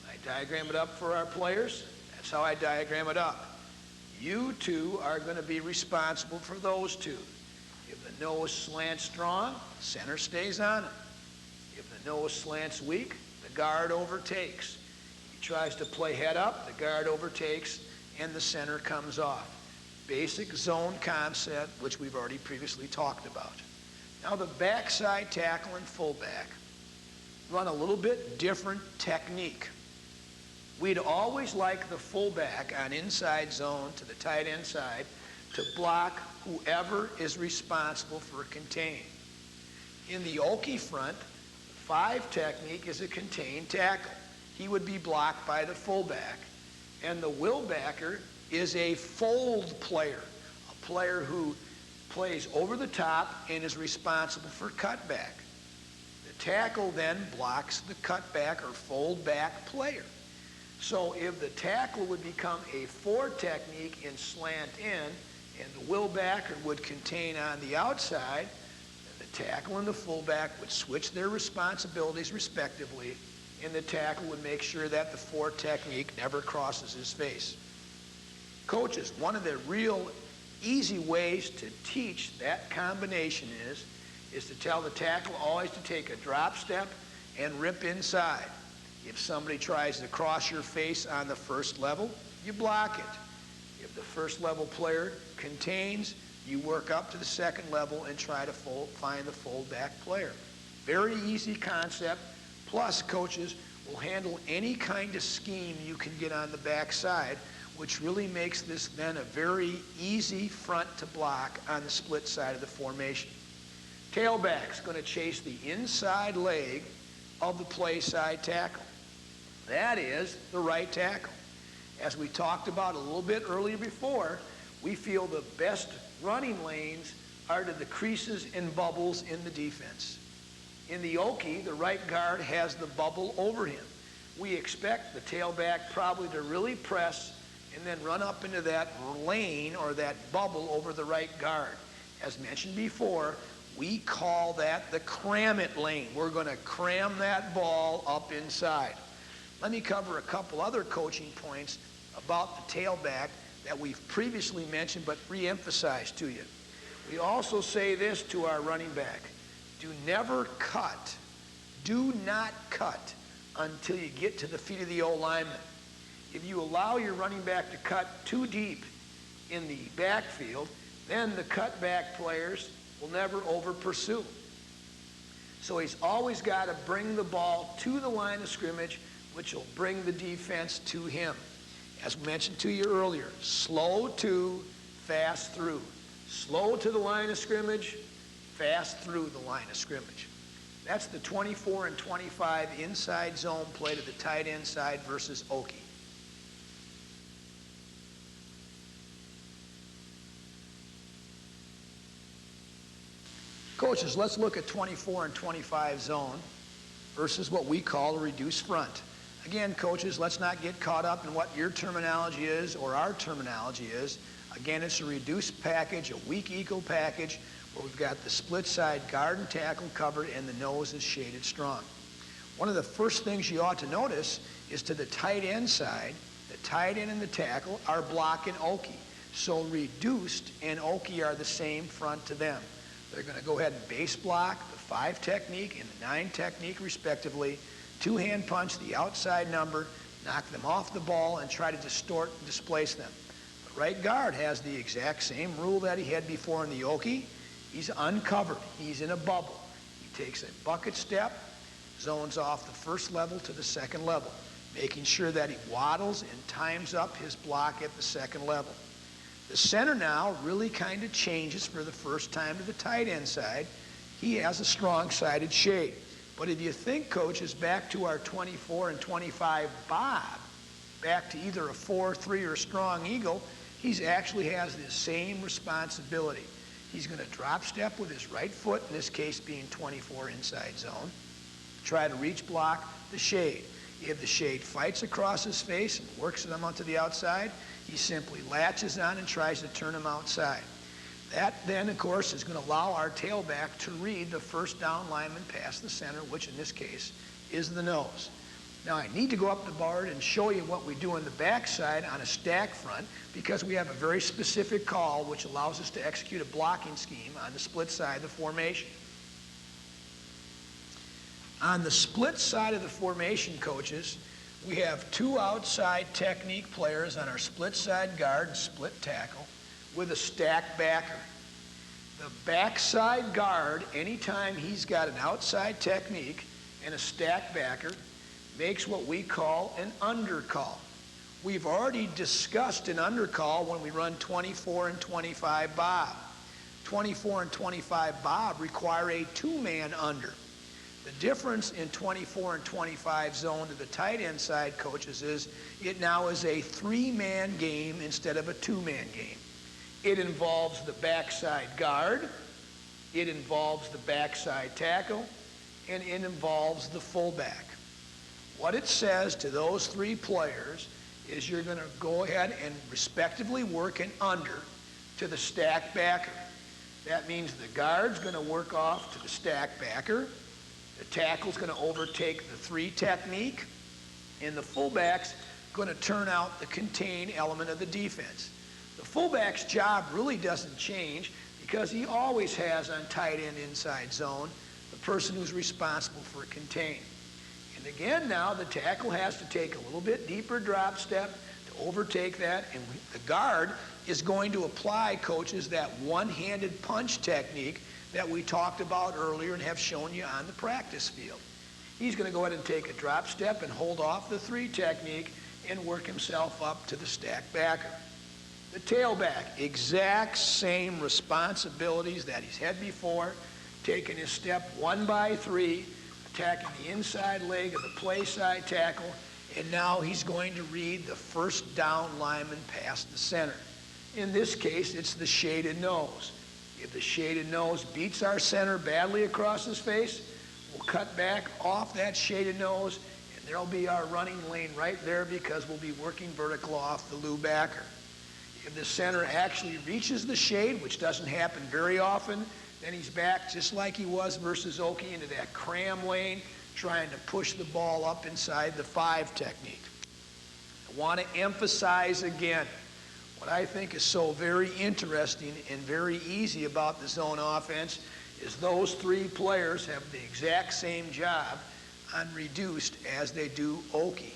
I diagram it up for our players. That's how I diagram it up. You two are going to be responsible for those two. If the nose slants strong, center stays on him. If the nose slants weak, the guard overtakes. He tries to play head up, the guard overtakes, and the center comes off. Basic zone concept, which we've already previously talked about. Now the backside tackle and fullback run a little bit different technique. We'd always like the fullback on inside zone to the tight end side to block whoever is responsible for contain. In the Okie front, 5 technique is a contain tackle. He would be blocked by the fullback. And the will backer is a fold player, a player who plays over the top and is responsible for cutback. The tackle then blocks the cutback or fold back player. So if the tackle would become a 4 technique in slant in, and the will backer would contain on the outside, then the tackle and the fullback would switch their responsibilities respectively, and the tackle would make sure that the 4 technique never crosses his face. Coaches, one of the real easy ways to teach that combination is to tell the tackle always to take a drop step and rip inside. If somebody tries to cross your face on the first level, you block it. If the first level player contains, you work up to the second level and try to find the fullback player. Very easy concept. Plus, coaches will handle any kind of scheme you can get on the backside, which really makes this then a very easy front to block on the split side of the formation. Tailback's going to chase the inside leg of the play side tackle. That is the right tackle. As we talked about a little bit earlier before, we feel the best running lanes are to the creases and bubbles in the defense. In the Okie, the right guard has the bubble over him. We expect the tailback probably to really press and then run up into that lane or that bubble over the right guard. As mentioned before, we call that the cram it lane. We're going to cram that ball up inside. Let me cover a couple other coaching points about the tailback that we've previously mentioned but re-emphasized to you. We also say this to our running back: do never cut, do not cut until you get to the feet of the O-lineman. If you allow your running back to cut too deep in the backfield, then the cutback players will never over pursue. So he's always got to bring the ball to the line of scrimmage, which will bring the defense to him. As mentioned to you earlier, slow to, fast through. Slow to the line of scrimmage, fast through the line of scrimmage. That's the 24 and 25 inside zone play to the tight end side versus Okie. Coaches, let's look at 24 and 25 zone versus what we call a reduced front. Again, coaches, let's not get caught up in what your terminology is or our terminology is. Again, it's a reduced package, a weak equal package, where we've got the split side guard and tackle covered and the nose is shaded strong. One of the first things you ought to notice is to the tight end side, the tight end and the tackle are blocking Okie. So reduced and Okie are the same front to them. They're going to go ahead and base block the 5 technique and the 9 technique respectively, two-hand punch the outside number, knock them off the ball, and try to distort and displace them. The right guard has the exact same rule that he had before in the Okie. He's uncovered. He's in a bubble. He takes a bucket step, zones off the first level to the second level, making sure that he waddles and times up his block at the second level. The center now really kind of changes for the first time to the tight end side. He has a strong-sided shade. But if you think, coaches, back to our 24 and 25 Bob, back to either a 4-3 or a strong eagle, he actually has the same responsibility. He's going to drop step with his right foot, in this case being 24 inside zone, try to reach block the shade. If the shade fights across his face and works them onto the outside, he simply latches on and tries to turn him outside. That then, of course, is going to allow our tailback to read the first down lineman past the center, which in this case is the nose. Now, I need to go up the board and show you what we do on the backside on a stack front, because we have a very specific call which allows us to execute a blocking scheme on the split side of the formation. On the split side of the formation, coaches, we have 2 outside technique players on our split side guard and split tackle with a stack backer. The backside guard, anytime he's got an outside technique and a stack backer, makes what we call an undercall. We've already discussed an undercall when we run 24 and 25 Bob. 24 and 25 Bob require a 2-man under. The difference in 24 and 25 zone to the tight end side, coaches, is it now is a 3-man game instead of a 2-man game. It involves the backside guard, it involves the backside tackle, and it involves the fullback. What it says to those 3 players is you're going to go ahead and respectively work an under to the stack backer. That means the guard's going to work off to the stack backer, the tackle's going to overtake the 3 technique, and the fullback's going to turn out the contain element of the defense. The fullback's job really doesn't change because he always has on tight end inside zone the person who's responsible for contain. And again now, the tackle has to take a little bit deeper drop step to overtake that, and the guard is going to apply, coaches, that one-handed punch technique that we talked about earlier and have shown you on the practice field. He's going to go ahead and take a drop step and hold off the 3 technique and work himself up to the stack backer. The tailback, exact same responsibilities that he's had before, taking his step 1 by 3, attacking the inside leg of the play side tackle, and now he's going to read the first down lineman past the center. In this case, it's the shaded nose. If the shaded nose beats our center badly across his face, we'll cut back off that shaded nose, and there'll be our running lane right there because we'll be working vertical off the Lou backer. If the center actually reaches the shade, which doesn't happen very often, then he's back just like he was versus Okie into that cram lane, trying to push the ball up inside the 5 technique. I want to emphasize again, what I think is so very interesting and very easy about the zone offense is those 3 players have the exact same job on reduced as they do Okie.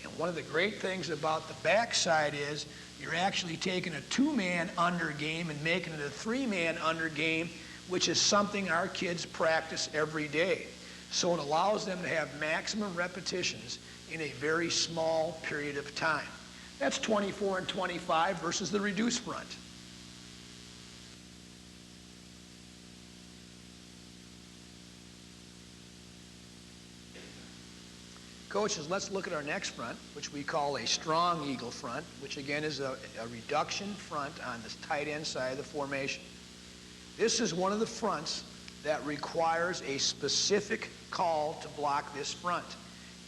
And one of the great things about the backside is you're actually taking a 2-man under game and making it a 3-man under game, which is something our kids practice every day. So it allows them to have maximum repetitions in a very small period of time. That's 24 and 25 versus the reduced front. Coaches, let's look at our next front, which we call a strong eagle front, which again is a reduction front on the tight end side of the formation. This is one of the fronts that requires a specific call to block this front.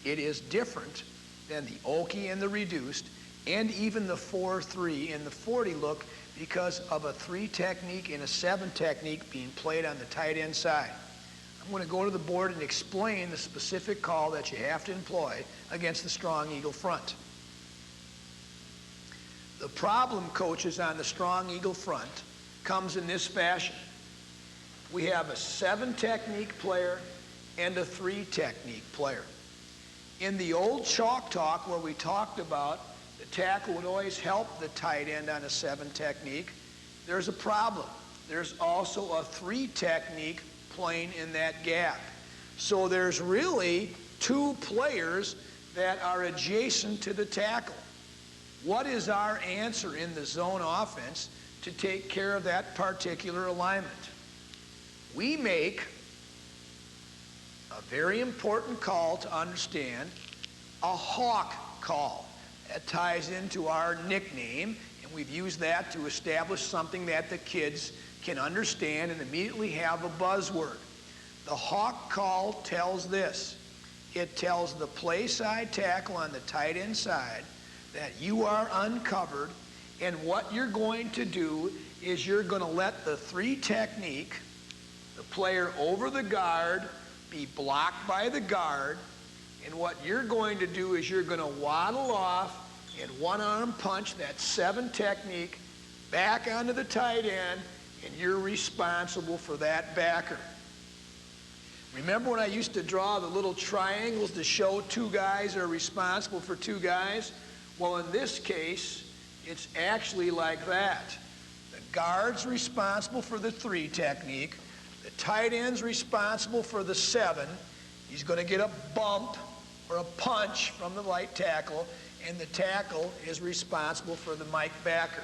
It is different than the Okie and the reduced, and even the 4-3 and the 40 look because of a 3 technique and a 7 technique being played on the tight end side. I'm going to go to the board and explain the specific call that you have to employ against the strong eagle front. The problem, coaches, on the strong eagle front comes in this fashion. We have a 7 technique player and a 3 technique player. In the old chalk talk where we talked about the tackle would always help the tight end on a 7 technique, there's a problem. There's also a 3 technique playing in that gap. So there's really 2 players that are adjacent to the tackle. What is our answer in the zone offense to take care of that particular alignment? We make a very important call to understand, a hawk call. That ties into our nickname, and we've used that to establish something that the kids can understand and immediately have a buzzword. The hawk call tells this. It tells the play side tackle on the tight end side that you are uncovered, and what you're going to do is you're going to let the 3 technique, the player over the guard, be blocked by the guard, and what you're going to do is you're going to waddle off and 1-arm punch that 7 technique back onto the tight end, and you're responsible for that backer. Remember when I used to draw the little triangles to show 2 guys are responsible for 2 guys? Well, in this case, it's actually like that. The guard's responsible for the 3 technique. The tight end's responsible for the 7. He's going to get a bump or a punch from the right tackle, and the tackle is responsible for the Mike backer.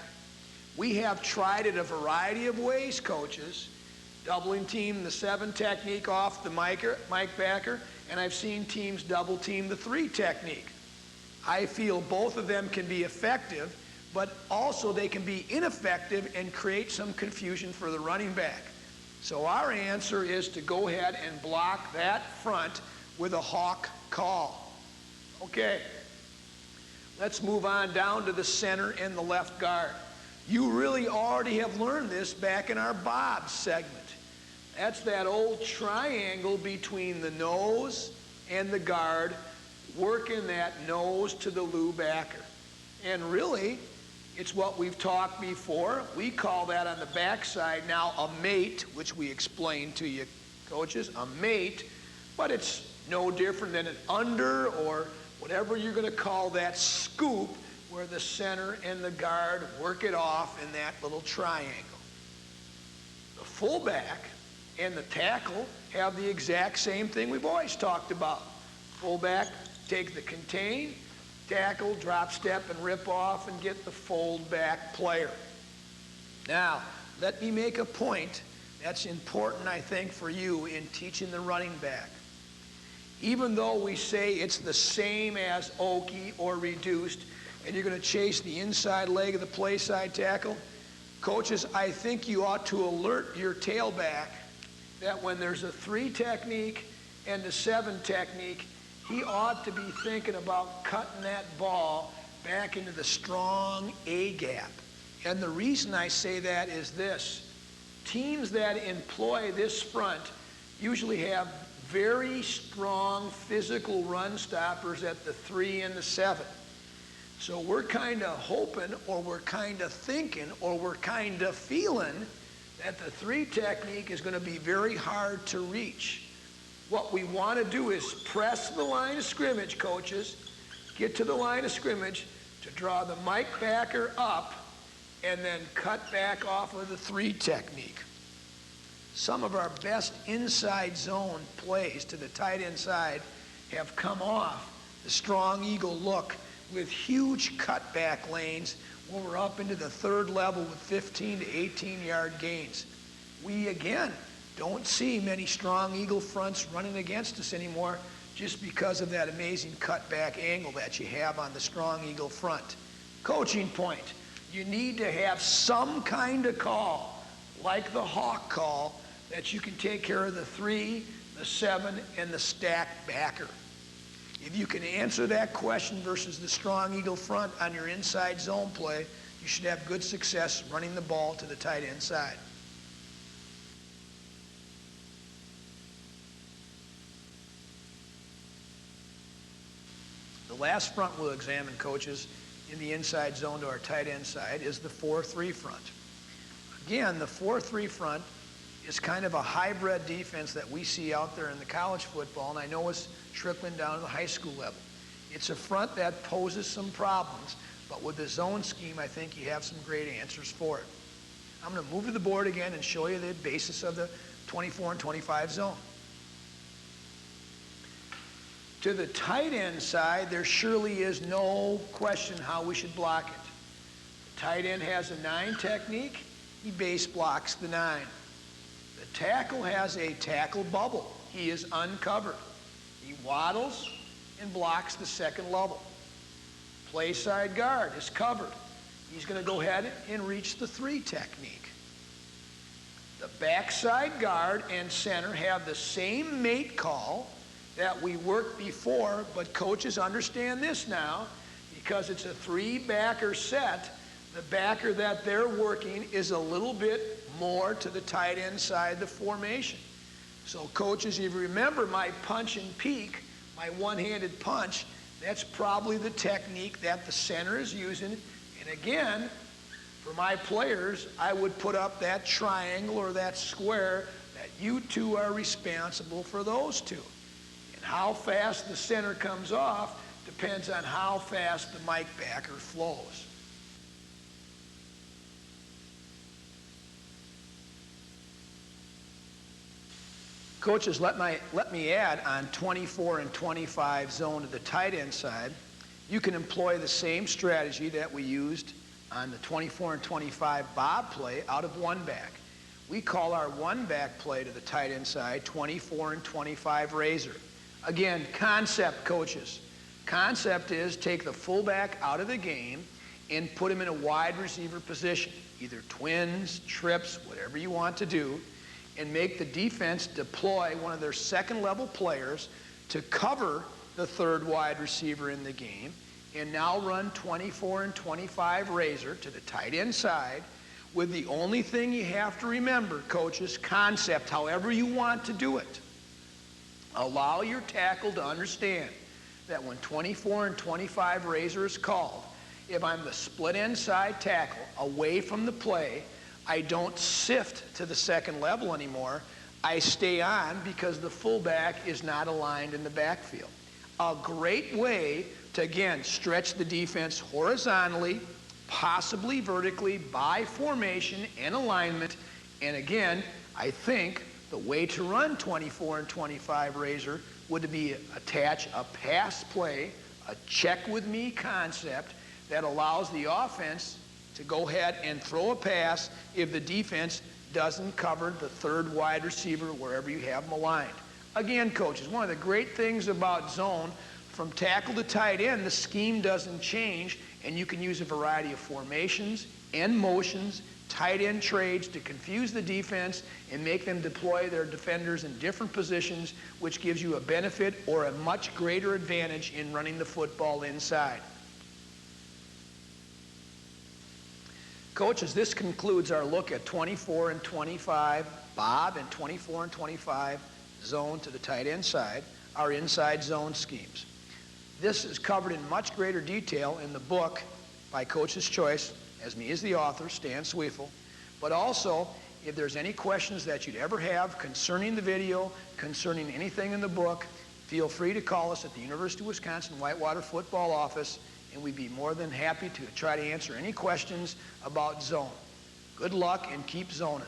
We have tried it a variety of ways, coaches, doubling team the 7 technique off the Mike backer, and I've seen teams double team the 3 technique. I feel both of them can be effective, but also they can be ineffective and create some confusion for the running back. So our answer is to go ahead and block that front with a hawk call. Okay, let's move on down to the center and the left guard. You really already have learned this back in our Bob segment. That's that old triangle between the nose and the guard, working that nose to the Lou backer. And really, it's what we've talked before. We call that on the backside now a mate, which we explained to you, coaches, a mate, but it's No different than an under or whatever you're going to call that scoop where the center and the guard work it off in that little triangle. The fullback and the tackle have the exact same thing we've always talked about. Fullback, take the contain, tackle, drop step, and rip off and get the fold back player. Now, let me make a point that's important, I think, for you in teaching the running back. Even though we say it's the same as Okie or reduced, and you're going to chase the inside leg of the play side tackle, coaches, I think you ought to alert your tailback that when there's a 3 technique and a 7 technique, he ought to be thinking about cutting that ball back into the strong A gap. And the reason I say that is this. Teams that employ this front usually have very strong physical run stoppers at the 3 and the 7. So we're kind of hoping, or we're kind of thinking, or we're kind of feeling that the 3 technique is going to be very hard to reach. What we want to do is press the line of scrimmage, coaches, get to the line of scrimmage to draw the Mike backer up and then cut back off of the 3 technique. Some of our best inside zone plays to the tight end side have come off the strong eagle look with huge cutback lanes when we're up into the 3rd level with 15 to 18 yard gains. We, again, don't see many strong eagle fronts running against us anymore just because of that amazing cutback angle that you have on the strong eagle front. Coaching point, you need to have some kind of call, like the hawk call, that you can take care of the 3, the 7, and the stacked backer. If you can answer that question versus the strong eagle front on your inside zone play, you should have good success running the ball to the tight end side. The last front we'll examine, coaches, in the inside zone to our tight end side is the 4-3 front. Again, the 4-3 front is kind of a hybrid defense that we see out there in the college football, and I know it's trickling down to the high school level. It's a front that poses some problems, but with the zone scheme, I think you have some great answers for it. I'm going to move to the board again and show you the basis of the 24 and 25 zone. To the tight end side, there surely is no question how we should block it. The tight end has a 9 technique. He base blocks the 9. The tackle has a tackle bubble. He is uncovered. He waddles and blocks the 2nd level. Play side guard is covered. He's going to go ahead and reach the 3 technique. The backside guard and center have the same mate call that we worked before, but coaches understand this now because it's a 3 backer set. The backer that they're working is a little bit more to the tight end side of the formation. So coaches, if you remember my punch and peek, my one-handed punch, that's probably the technique that the center is using. And again, for my players, I would put up that triangle or that square that you two are responsible for those two. And how fast the center comes off depends on how fast the Mike backer flows. Coaches, let me add on 24 and 25 zone to the tight end side, you can employ the same strategy that we used on the 24 and 25 bob play out of 1 back. We call our 1 back play to the tight end side 24 and 25 razor. Again, concept, coaches. Concept is take the fullback out of the game and put him in a wide receiver position, either twins, trips, whatever you want to do, and make the defense deploy one of their 2nd level players to cover the 3rd wide receiver in the game, and now run 24 and 25 razor to the tight end side with the only thing you have to remember, coaches, concept, however you want to do it. Allow your tackle to understand that when 24 and 25 razor is called, if I'm the split end side tackle away from the play, I don't sift to the 2nd level anymore. I stay on because the fullback is not aligned in the backfield. A great way to, again, stretch the defense horizontally, possibly vertically, by formation and alignment. And again, I think the way to run 24 and 25 Razor would be attach a pass play, a check with me concept that allows the offense to go ahead and throw a pass if the defense doesn't cover the third wide receiver wherever you have them aligned. Again, coaches, one of the great things about zone, from tackle to tight end, the scheme doesn't change, and you can use a variety of formations and motions, tight end trades to confuse the defense and make them deploy their defenders in different positions, which gives you a benefit or a much greater advantage in running the football inside. Coaches, this concludes our look at 24 and 25 Bob and 24 and 25 zone to the tight end side, our inside zone schemes. This is covered in much greater detail in the book by Coach's Choice, as me as the author, Stan Zweifel. But also, if there's any questions that you'd ever have concerning the video, concerning anything in the book, feel free to call us at the University of Wisconsin Whitewater Football Office, and we'd be more than happy to try to answer any questions about zone. Good luck and keep zoning.